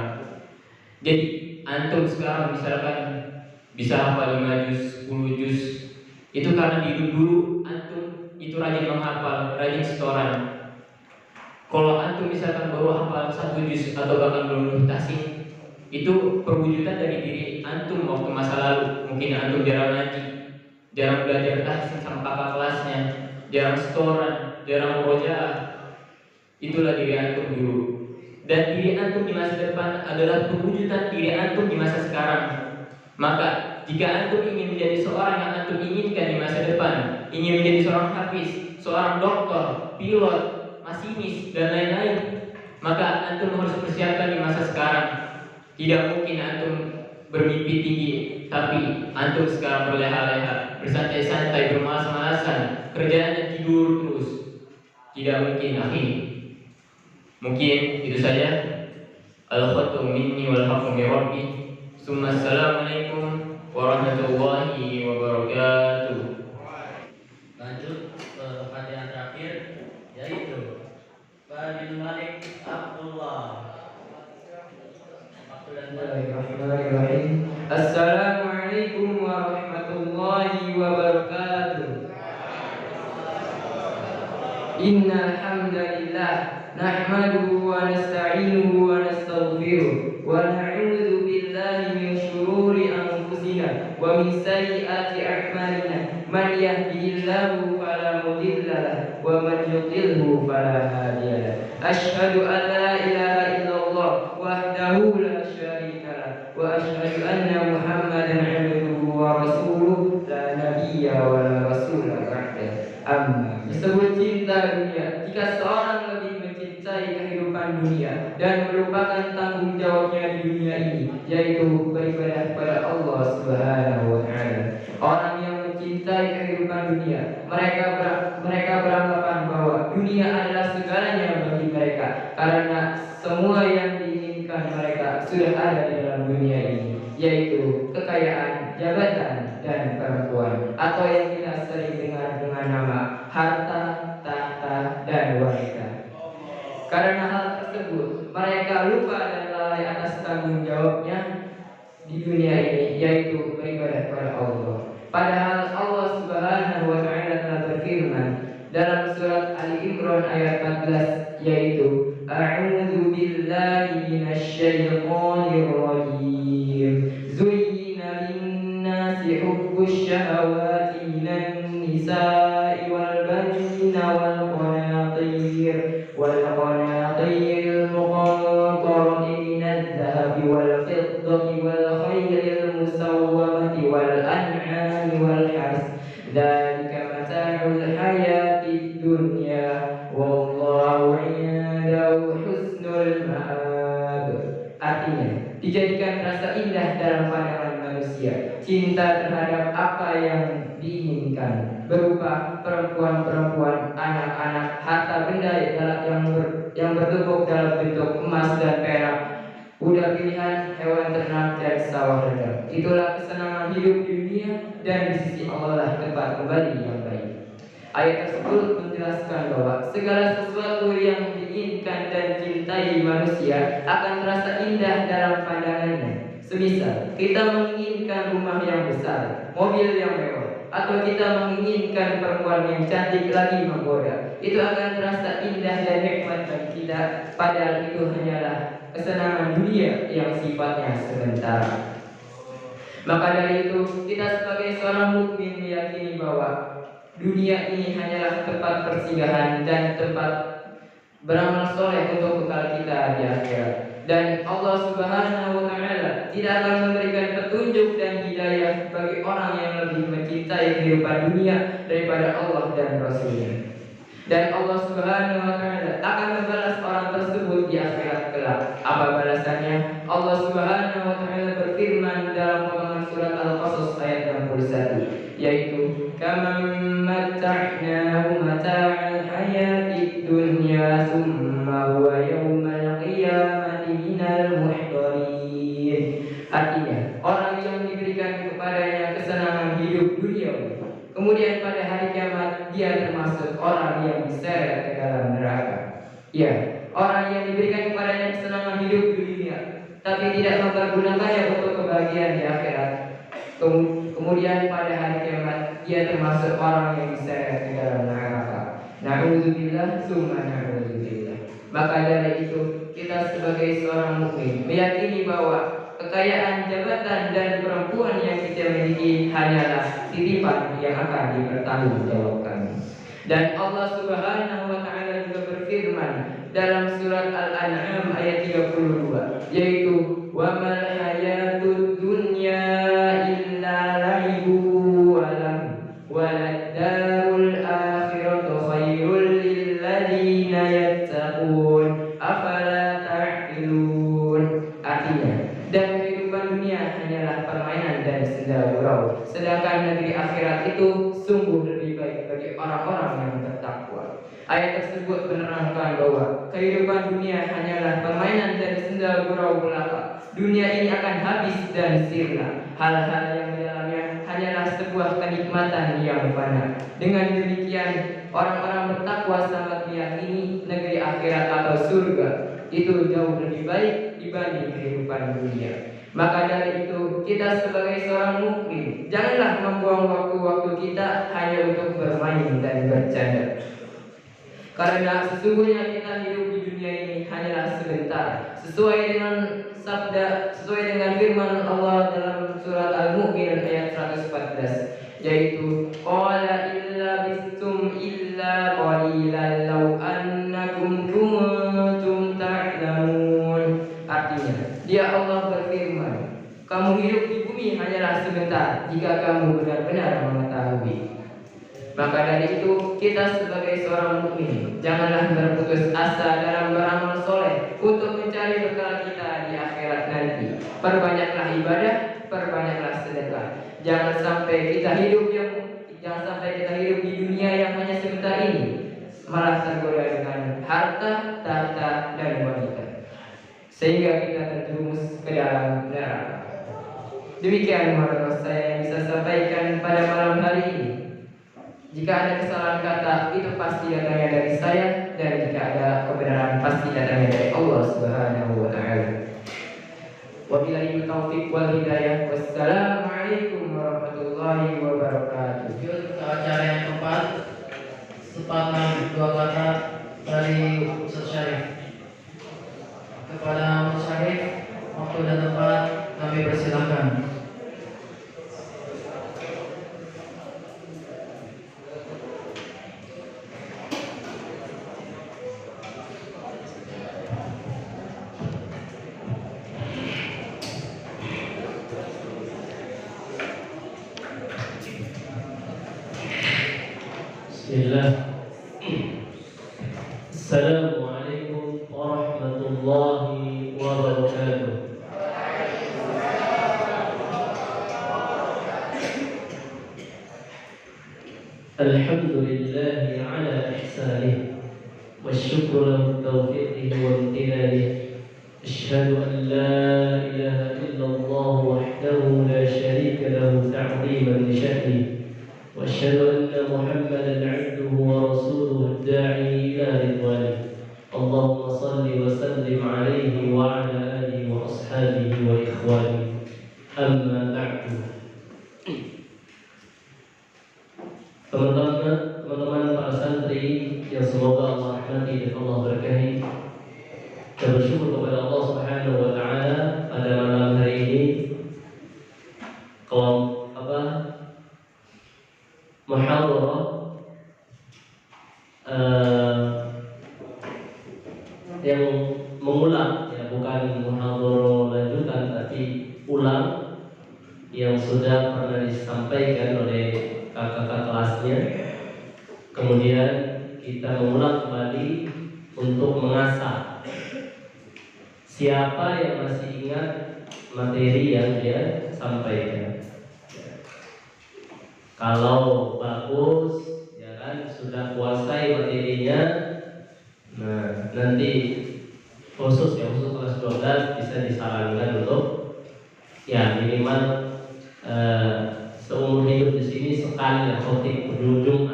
Jadi antum sekarang misalkan bisa hafal 5 juz, 10 juz, itu karena di hidup dulu antum itu rajin menghafal, rajin setoran. Kalau antum misalkan baru hafal 1 juz atau bahkan belum tahsin, itu perwujudan dari diri antum waktu masa lalu. Mungkin antum jarang ngaji, jarang belajar tahsin sama kakak kelasnya, jarang setoran, jarang murojaah. Itulah diri antum dulu. Dan diri antum di masa depan adalah perwujudan diri antum di masa sekarang. Maka jika antum ingin menjadi seorang yang antum inginkan di masa depan, ingin menjadi seorang hafiz, seorang dokter, pilot, masinis, dan lain-lain, maka antum harus persiapkan di masa sekarang. Tidak mungkin antum bermimpi tinggi, tapi antum sekarang berleha-leha, bersantai-santai, bermalas-malasan, kerjaannya tidur terus. Tidak mungkin, akhi. Mungkin itu saja. Al-khatum minni wal haqqu min rabbi. Assalamualaikum warahmatullahi wabarakatuh. Lanjut ke pertanyaan terakhir, yaitu Innal hamdalillah nahmaduhu wa nasta'inuhu wa nastaghfiruh wa na'udzu billahi min shururi anfusina wa min sayyiati a'malina. Man yahdihillahu fala mudilla lahu wa man yudlilhu fala hadiya lahu. Asyhadu an la ilaha illallah wahdahu la syarika lahu wa asyhadu anna Muhammadan 'abduhu wa rasuluh la nabiyya wa la rasula ba'da. Amma disebut cinta dunia jika seorang lebih mencintai kehidupan dunia dan melupakan tanggung jawabnya di dunia ini, yaitu beribadah kepada Allah Subhanahu wa Ta'ala. Orang yang mencintai kehidupan dunia, mereka beranggapan bahwa dunia adalah segalanya bagi mereka, karena semua yang diinginkan mereka sudah ada di dalam dunia ini, yaitu kekayaan, jabatan, dan perempuan, atau yang kita sering dengar dengan nama harta, tahta, dan wanita. Karena hal tersebut, mereka lupa dan lalai atas tanggung jawabnya di dunia ini, yaitu beribadah kepada Allah. Padahal Allah Subhanahu wa Ta'ala telah berfirman dalam surat Ali Imran ayat 14, yaitu A'udzu billahi minasy syaithanir rajim. Zuyyina lin-nasi hubbus syahawati minan nisa'i wal banina wal qanatir al-muqantarati minadh-dhahabi wal fiddati wal khaylil musawwamati wal an'ami wal hars. Dzalika mata'ul hayatid dunya wallahu 'indahu husnul ma'ab. Artinya, dijadikan rasa indah dalam pandangan manusia cinta terhadap apa yang diinginkan, berupa perempuan-perempuan, anak-anak, harta benda yang bertumpuk dalam bentuk emas dan perak, kuda pilihan, hewan ternak, dan sawah ladang. Itulah kesenangan hidup di dunia, dan di sisi Allah lah tempat kembali yang baik. Ayat tersebut menjelaskan bahwa segala sesuatu yang diinginkan dan cintai manusia akan terasa indah dalam pandangannya. Semisal kita menginginkan rumah yang besar, mobil yang mewah, atau kita menginginkan perempuan yang cantik lagi menggoda, itu akan terasa indah dan nikmat bagi kita, padahal itu hanyalah kesenangan dunia yang sifatnya sementara. Maka dari itu, kita sebagai seorang mukmin meyakini bahwa dunia ini hanyalah tempat persinggahan dan tempat beramal soleh untuk bekal kita di akhirat. Dan Allah Subhanahu wa Ta'ala tidak akan memberikan petunjuk dan hidayah bagi orang yang lebih mencintai kehidupan dunia daripada Allah dan Rasulnya. Dan Allah Subhanahu wa Ta'ala akan membalas orang tersebut di akhirat kelak. Apa balasannya? Allah Subhanahu wa Ta'ala berfirman dalam potongan surat Al-Qasas ayat 61, yaitu kaman matta'nahu mata'al hayatid dunya tsumma huwa yaumal qiyamati minal muhdarin. Artinya, orang yang diberikan kepadanya kesenangan hidup dunia, kemudian pada hari kiamat dia termasuk orang yang diseret ke dalam neraka. Ya, orang yang diberikan kepadanya kesenangan hidup di dunia, tapi tidak mempergunakannya untuk kebahagiaan di akhirat. Kemudian pada hari kiamat dia termasuk orang yang diseret ke dalam neraka. Na'udzubillah summa na'udzubillah. Maka dari itu kita sebagai seorang mukmin meyakini bahwa kekayaan, jabatan, dan perempuan yang kita miliki hanyalah titipan yang akan dipertanggungjawabkan. Dan Allah Subhanahu wa Ta'ala juga berfirman dalam surat Al-An'am ayat 32, yaitu wa mal hayatud dunya illa la'ibu wa lahu waladdarul akhiratu khairul lil ladzina yattaqun afala ta'qilun. Artinya, dan kehidupan dunia hanyalah permainan dan senda gurau, sedangkan negeri akhirat itu sungguh lebih baik bagi orang-orang yang bertakwa. Ayat tersebut menerangkan bahwa kehidupan dunia hanyalah permainan dan senda gurau belaka. Dunia ini akan habis dan sirna. Hal-hal yang di dalamnya hanyalah sebuah kenikmatan yang fana. Dengan demikian, orang-orang bertakwa sangat meyakini negeri akhirat atau surga itu jauh lebih baik dibanding kehidupan dunia. Maka dari itu, kita sebagai seorang mukmin janganlah membuang waktu-waktu kita hanya untuk bermain dan bercanda. Karena sesungguhnya kita hidup di dunia ini hanyalah sebentar. Sesuai dengan firman Allah dalam surat Al-Mu'minun ayat 114, yaitu qala illa bistum illa qalilan law annakum kuntum ta'lamun. Artinya, dia Allah berfirman, kamu hidup di bumi hanyalah sebentar jika kamu benar-benar mengetahui. Maka dari itu kita sebagai seorang mukmin janganlah berputus asa dalam beramal soleh untuk mencari bekal kita di akhirat nanti. Perbanyaklah ibadah, perbanyaklah sedekah. Jangan sampai kita hidup di dunia yang hanya sebentar ini malah tergoda dengan harta, tahta, dan wanita, sehingga kita terjerumus ke dalam neraka. Demikian mohon saya yang bisa sampaikan pada malam hari ini. Jika ada kesalahan kata, itu pasti datangnya dari saya, dan jika ada kebenaran pasti datangnya dari Allah Subhanahu wa taala. Wabillahi taufiq wal hidayah. Wassalamualaikum warahmatullahi wabarakatuh. Lanjut ke acara yang keempat, sepatah dua kata dari Ustaz Syarif. Kepada Ustaz Syarif, waktu dan tempat kami persilakan. Bismillah. Assalamualaikum warahmatullahi wabarakatuh. Alhamdulillahi ala ihsanih wa syukru lahu taufiqihi wa imtinanihi. Asyhadu an la ilaha illallah wahdahu la syarika lahu ta'ziman li sya'nihi. وأشهد أن محمدا عبده ورسوله الداعي إلى رضوانه. اللهم صل وسلم عليه وعلى آله وأصحابه وإخوانه. أما بعد. Teman-teman para santri yang semoga Allah rahmati dan Allah berkahi, kita bersyukur kepada Allah Subhanahu wa taala pada malam hari ini muhadharah yang mengulang, ya, bukan muhadharah lanjutan tapi ulang yang sudah pernah disampaikan oleh kakak-kakak kelasnya. Kemudian kita mengulang kembali untuk mengasah siapa yang masih ingat materi yang dia sampaikan. Kalau bagus, ya kan, sudah kuasai materinya, nah nanti khusus kelas 12 bisa disarankan untuk ya minimal seumur hidup di sini sekali ya khotib berujung.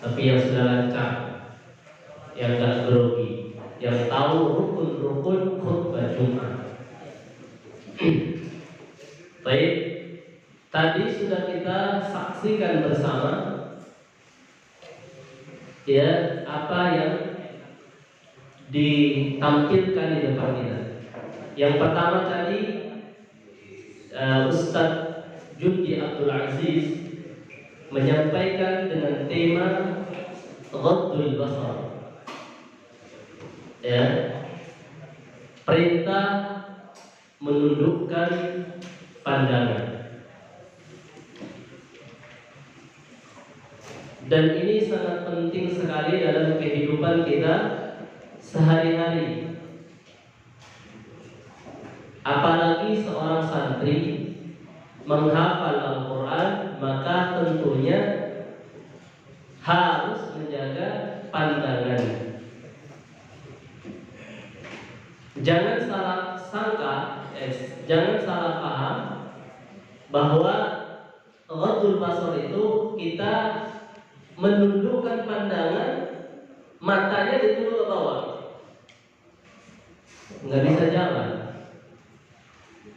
Tapi yang sudah lancar, yang gak grogi, yang tahu rukun-rukun khutbah Jumat. Baik. Tadi sudah kita saksikan bersama, ya, apa yang ditampilkan di depan kita. Yang pertama tadi Ustadz Jundi Abdul Aziz menyampaikan dengan tema Ghaddul Basar, ya, perintah menundukkan pandangan. Dan ini sangat penting sekali dalam kehidupan kita sehari-hari. Apalagi seorang santri menghafal Al-Quran, maka tentunya harus menjaga pandangan. Jangan salah sangka, jangan salah paham bahwa Ghaddul Basar itu kita menundukkan pandangan, matanya ditunduk ke bawah, nggak bisa jalan.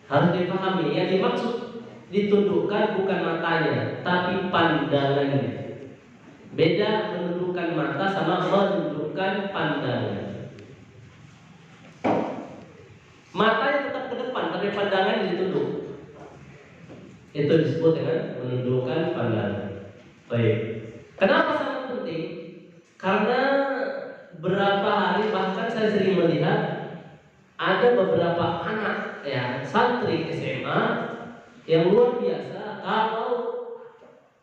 Harus dipahami, yang dimaksud ditundukkan bukan matanya, tapi pandangannya. Beda menundukkan mata sama menundukkan pandangan. Matanya tetap ke depan, tapi pandangan ditunduk. Itu disebut dengan menundukkan pandangan. Baik. Kenapa sangat penting? Karena berapa hari bahkan saya sering melihat ada beberapa anak ya santri SMA yang luar biasa kalau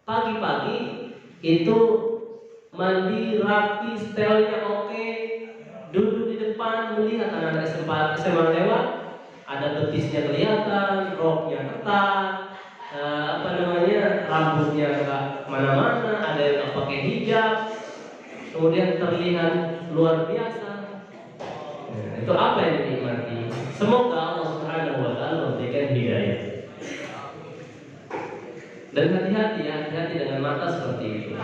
pagi-pagi itu mandi rapi, stylenya oke, duduk di depan melihat anak-anak SMA lewat, ada betisnya kelihatan, roknya ketat, rambutnya nggak mana-mana, ada yang nggak pakai hijab, kemudian terlihat luar biasa. Itu apa yang dinikmati? Semoga Allah Subhanahu wa Ta'ala memberikan hidayah. Dan hati-hati ya, hati-hati dengan mata seperti itu.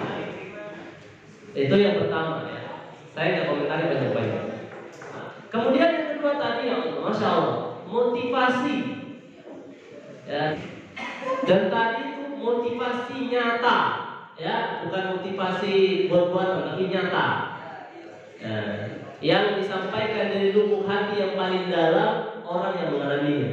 Itu yang pertama ya. Saya nggak komentari banyak-banyak. Kemudian yang kedua tadi ya, Masya Allah, motivasi. Ya. Dan tadi itu motivasi nyata, ya, bukan motivasi buat-buatan, tapi nyata. Ya. Yang disampaikan dari lubuk hati yang paling dalam orang yang mengalaminya.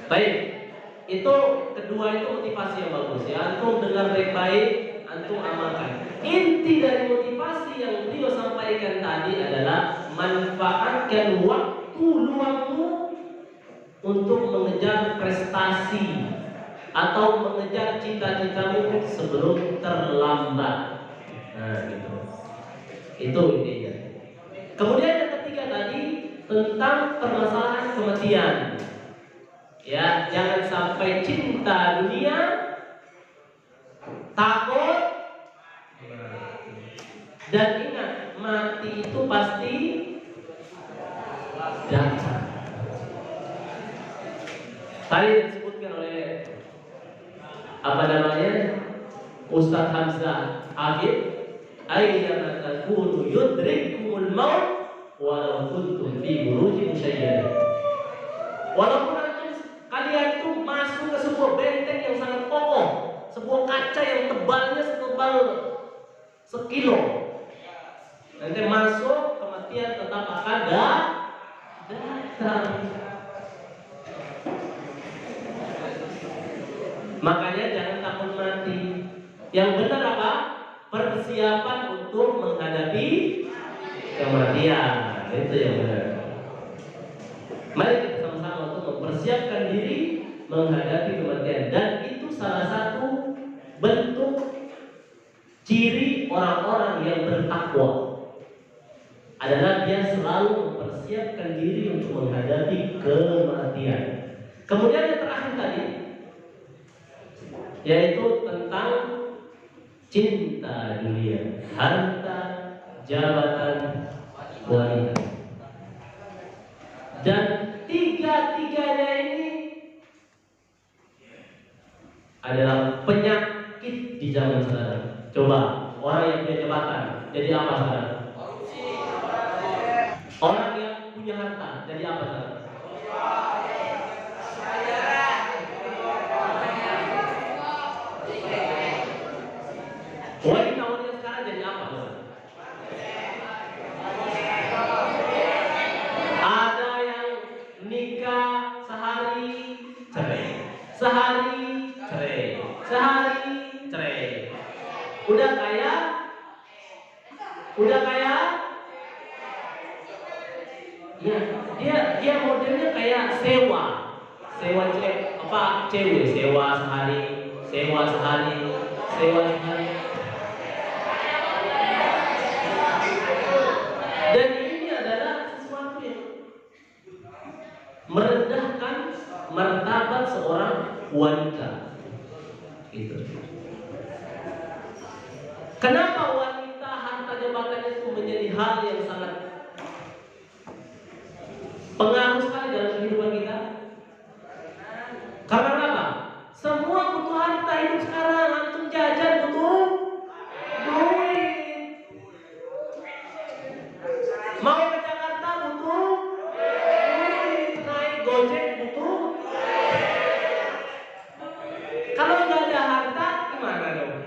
Baik. Itu kedua itu motivasi yang bagus ya. Antum dengar baik-baik, antum amalkan. Inti dari motivasi yang beliau sampaikan tadi adalah manfaatkan waktu luangmu untuk mengejar prestasi atau mengejar cita-citamu sebelum terlambat. Nah, gitu. Itu intinya. Kemudian yang ketiga tadi tentang permasalahan kematian. Ya, jangan sampai cinta dunia, takut, dan ingat mati itu pasti datang. Tadi disebutkan oleh Ustadz Hamzah Afid, ayyama takunu yudrikumul maut walau kuntum fi burujin musyayyadah. Walaupun kalian itu masuk ke sebuah benteng yang sangat kokoh, sebuah kaca yang tebalnya setebal sekilo, nanti masuk kematian tetap akan datang. Makanya jangan takut mati. Yang benar apa? Persiapan untuk menghadapi kematian. Itu yang benar. Mari kita sama-sama untuk mempersiapkan diri menghadapi kematian. Dan itu salah satu bentuk ciri orang-orang yang bertakwa adalah dia selalu mempersiapkan diri untuk menghadapi kematian. Kemudian yang terakhir tadi yaitu tentang cinta dunia, harta, jabatan, wanita. Dan tiga-tiganya ini adalah penyakit di zaman sekarang. Coba orang yang punya jabatan jadi apa sekarang? Orang yang punya harta jadi apa sekarang? Wanita-wanita sekarang jadi apa? Ada yang nikah sehari cerai, sehari cerai, sehari cerai. Udah kaya, ya dia modelnya kayak sewa cewek, sewa sehari, sewa sehari. Dan ini adalah sesuatu yang merendahkan martabat seorang wanita. Gitu. Kenapa wanita harta jabatan itu menjadi hal yang sangat pengaruh sekali dalam kehidupan kita? Karena apa? Semua butuh harta hidup sekarang. Antum jajan butuh duit. Mau ke Jakarta butuh duit. Naik Gojek butuh. Kalau nggak ada harta gimana dong?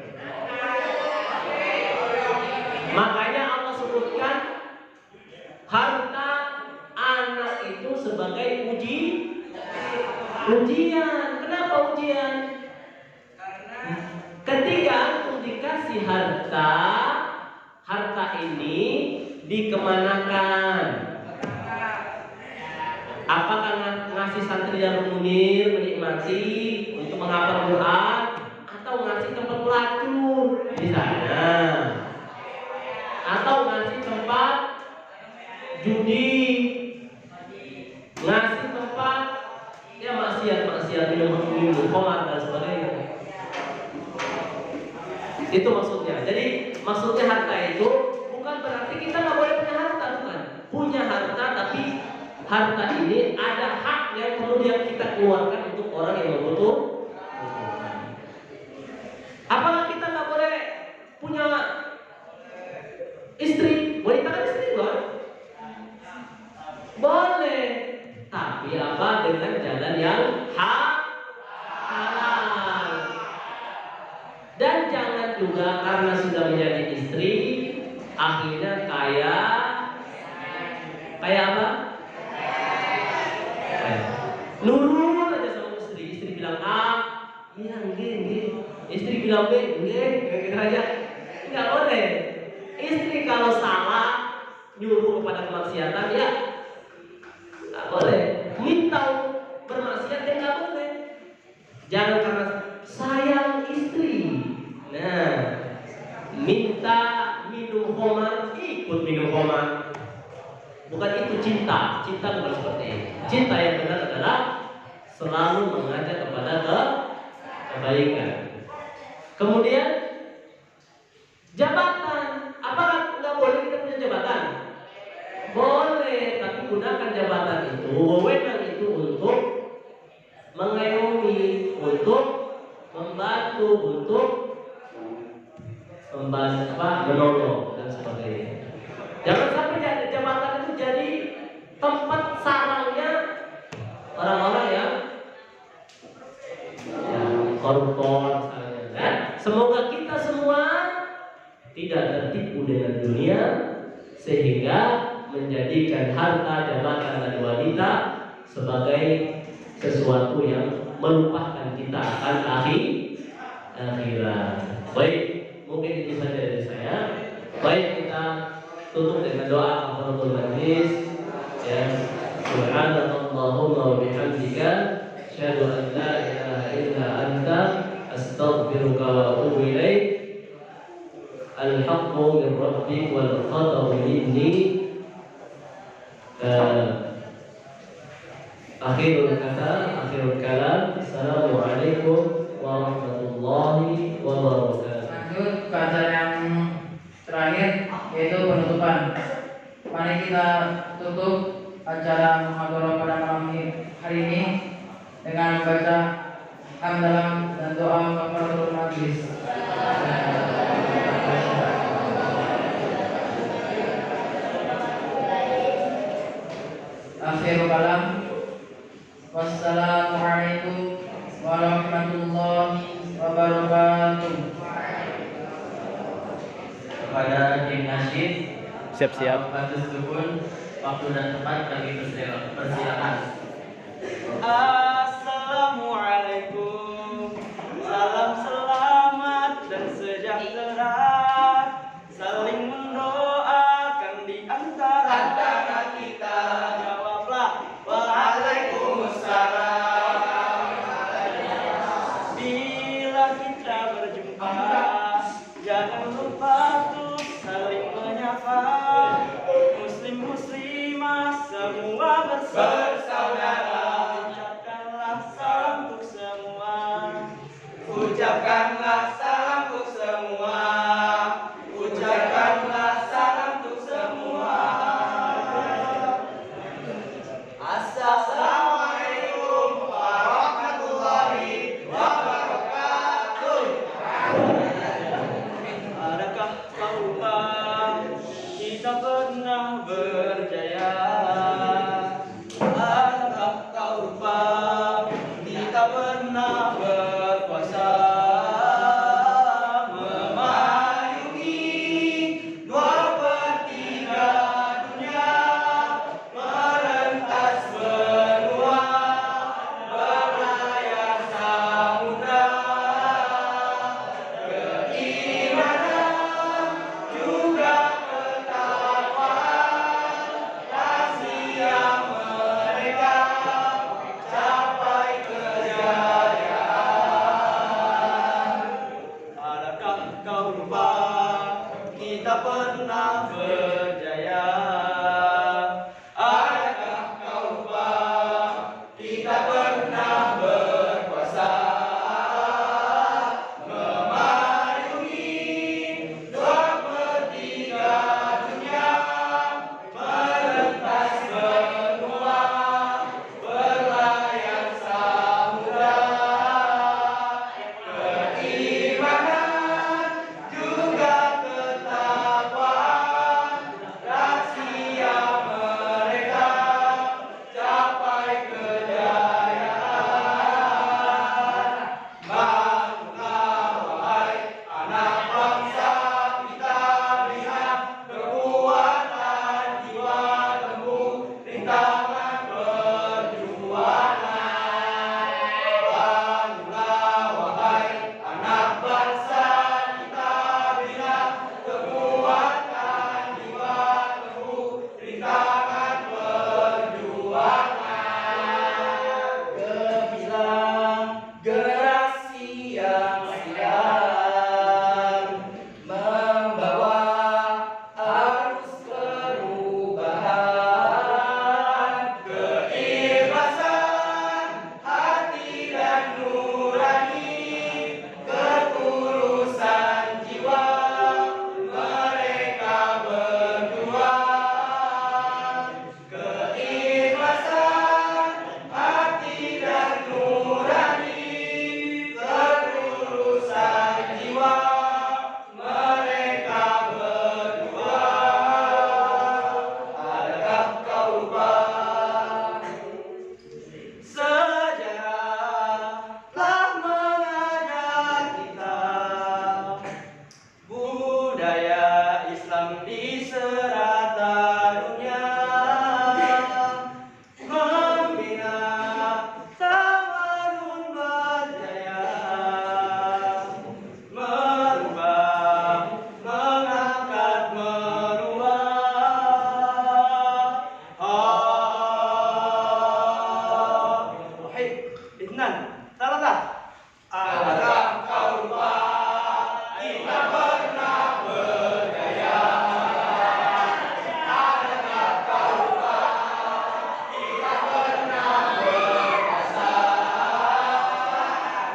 harta ini dikemanakan? Apakah ngasih santri yang munir menikmati untuk menghafal Quran, atau ngasih tempat pelacur di sana, atau ngasih tempat judi, ngasih tempat ya maksiat minum khamar dan sebagainya? Itu maksudnya. Jadi maksudnya harta itu bukan berarti kita nggak boleh punya harta, bukan. Punya harta, tapi harta ini ada hak yang kemudian kita keluarkan untuk orang yang membutuhkan. Apakah kita nggak boleh punya istri? Wanita kan istri, kan? Boleh, tapi apa? Dengan jalan yang halal. Dan jangan juga karena sudah menjadi istri akhirnya kayak apa? Nurut aja sama istri bilang A, iya nggih. Istri bilang B, nggih, gitu aja. Enggak boleh. Istri kalau salah nyuruh kepada kemaksiatan ya nggak boleh. Minta bermaksiat ya nggak boleh. Jangan karena sayang istri. Nah, minta minum khamar, ikut minum khamar. Bukan itu cinta. Cinta bukan seperti itu. Cinta yang benar adalah selalu mengajak kepada kebaikan. Kemudian jabatan. Apakah nggak boleh kita punya jabatan? Boleh, tapi gunakan jabatan itu, wewenang itu untuk mengayomi, untuk membantu, untuk menolong dan sebagainya. Jangan sampai jabatan itu jadi tempat sarangnya orang-orang yang koruptor misalnya. Dan semoga kita semua tidak tertipu dengan dunia sehingga menjadikan harta, jabatan dan wanita sebagai sesuatu yang melupakan kita akan akhirat. Baik, mungkin itu saja dari saya. Baik, kita tutup dengan doa kafaratul majlis. Ya, subhanallahumma wa bihamdika, asyhadu an la ilaha illa anta, astaghfiruka wa atubu ilaik. Al-haqqu min rabbik wal khata'u minni. Akhirul kalam. Assalamualaikum warahmatullahi wabarakatuh. Lanjut ke acara yang terakhir, yaitu penutupan. Mari kita tutup acara muhadharah pada malam hari ini dengan membaca hamdalah dan doa kafaratul majlis. Akhirul kalam. Wassalamualaikum warahmatullahi wabarakatuh. Kepada tim nasyid, Siap-siap. Bagus Dukun, waktu dan tempat bagi persilakan. Assalamualaikum, salam selamat dan sejahtera, saling mendoakan di antara kita. Jawablah waalaikumsalam. Bila kita berjumpa, jangan lupa untuk saling menyapa. Muslim muslimah semua bersaudara. Ucapkanlah salam untuk semua. Ucapkanlah salam untuk semua. Ucapkanlah salam untuk semua. Assalamualaikum warahmatullahi wabarakatuh. Adakah tahukah kita pernah berjaya? Adakah tahukah kita pernah berkuasa? pernah berjaya? Adakah kau lupa kita pernah berkuasa, memayungi 2/3 dunia, merentas benua, berlayar samudra. Keimanan juga ketakwaan, rahasia mereka capai kejayaan. Bangunlah wahai anak bangsa, kita lihat kekuatan jiwa teguh, rintangan perjuangan. Bangunlah wahai anak bangsa, kita lihat kekuatan jiwa teguh, rintangan perjuangan. Gemilang generasi yang siap membawa arus perubahan, keikhlasan hati dan nurani, ketulusan jiwa mereka berjuang. Keikhlasan hati dan nurani, ketulusan jiwa mereka berjuang. Adakah kau lupa sejarah telah mengajar kita budaya Islam di serata dunia, membina tamadun berjaya, merubah, mengangkat, merubah. Wahid, Idnan, salah. Adakah kau lupa kita pernah berjaya? Adakah kau lupa kita pernah berkuasa,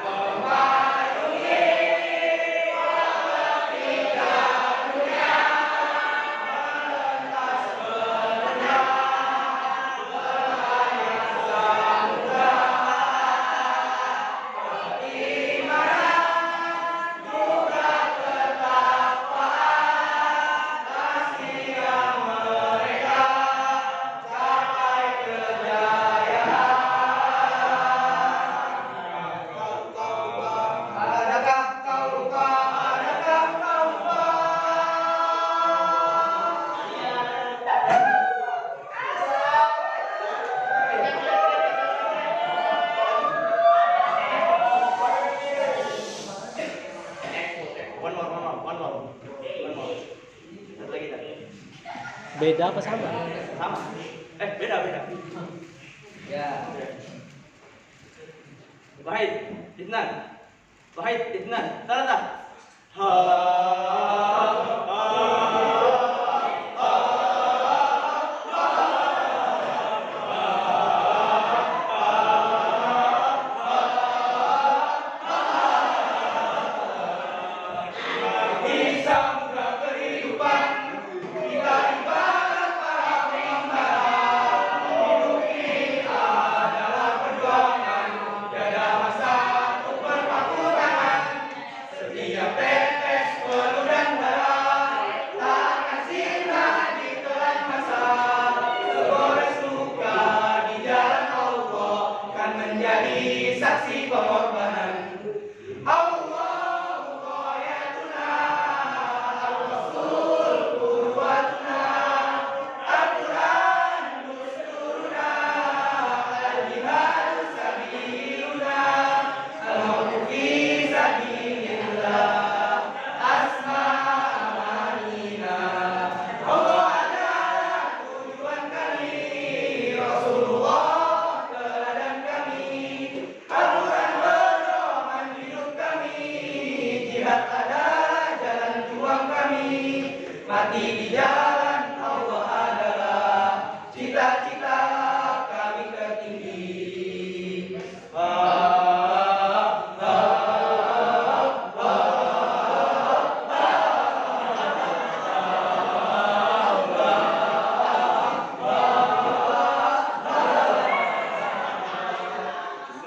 memayungi 2/3 dunia, merentas benua, berlayar samudra. Keimanan juga ketakwaan, rahasia mereka capai kejayaan. Adakah kau lupa? Adakah kau lupa? One more. Satu lagi dah. Beda apa sama? Sama. Beda. Ya. Wahid, Idnan. Salah. Di samudra kehidupan kita ibarat para pengembara. Hidup ini adalah perjuangan, tiada masa untuk berpangku tangan. Setiap tetes mati di jalan Allah adalah cita-cita kami tertinggi.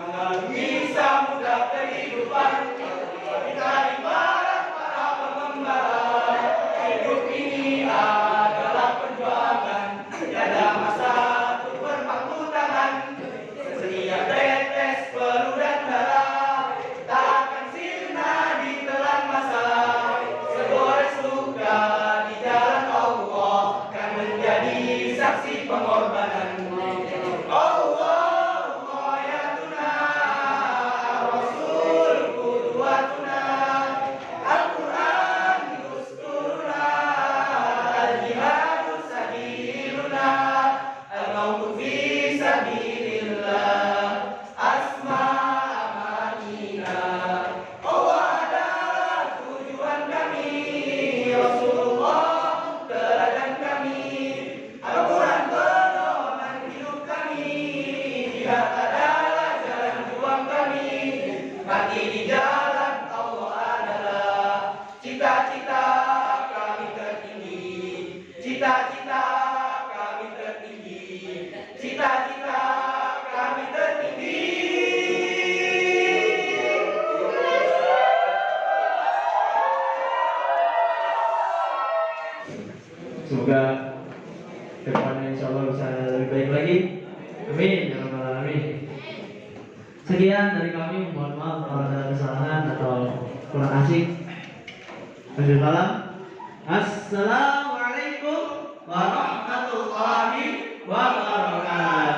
Mengalami samudra kehidupan, kita ibarat para pengembara. Hidup ini adalah perjuangan, tiada masa untuk berpangku tangan. Setiap tetes peluh dan darah tak akan sirna ditelan masa. Segores luka di jalan Allah kan menjadi saksi pengorbanan. Mati di jalan Allah adalah cita-cita kami tertinggi. Cita-cita kami tertinggi. Cita-cita kami tertinggi. Semoga depannya insya Allah bisa lebih baik lagi. Amin. Ya Rabbal Alamin. Sekian dari kami, mohon maaf kalau ada kesalahan atau kurang asik. Assalamualaikum warahmatullahi wabarakatuh.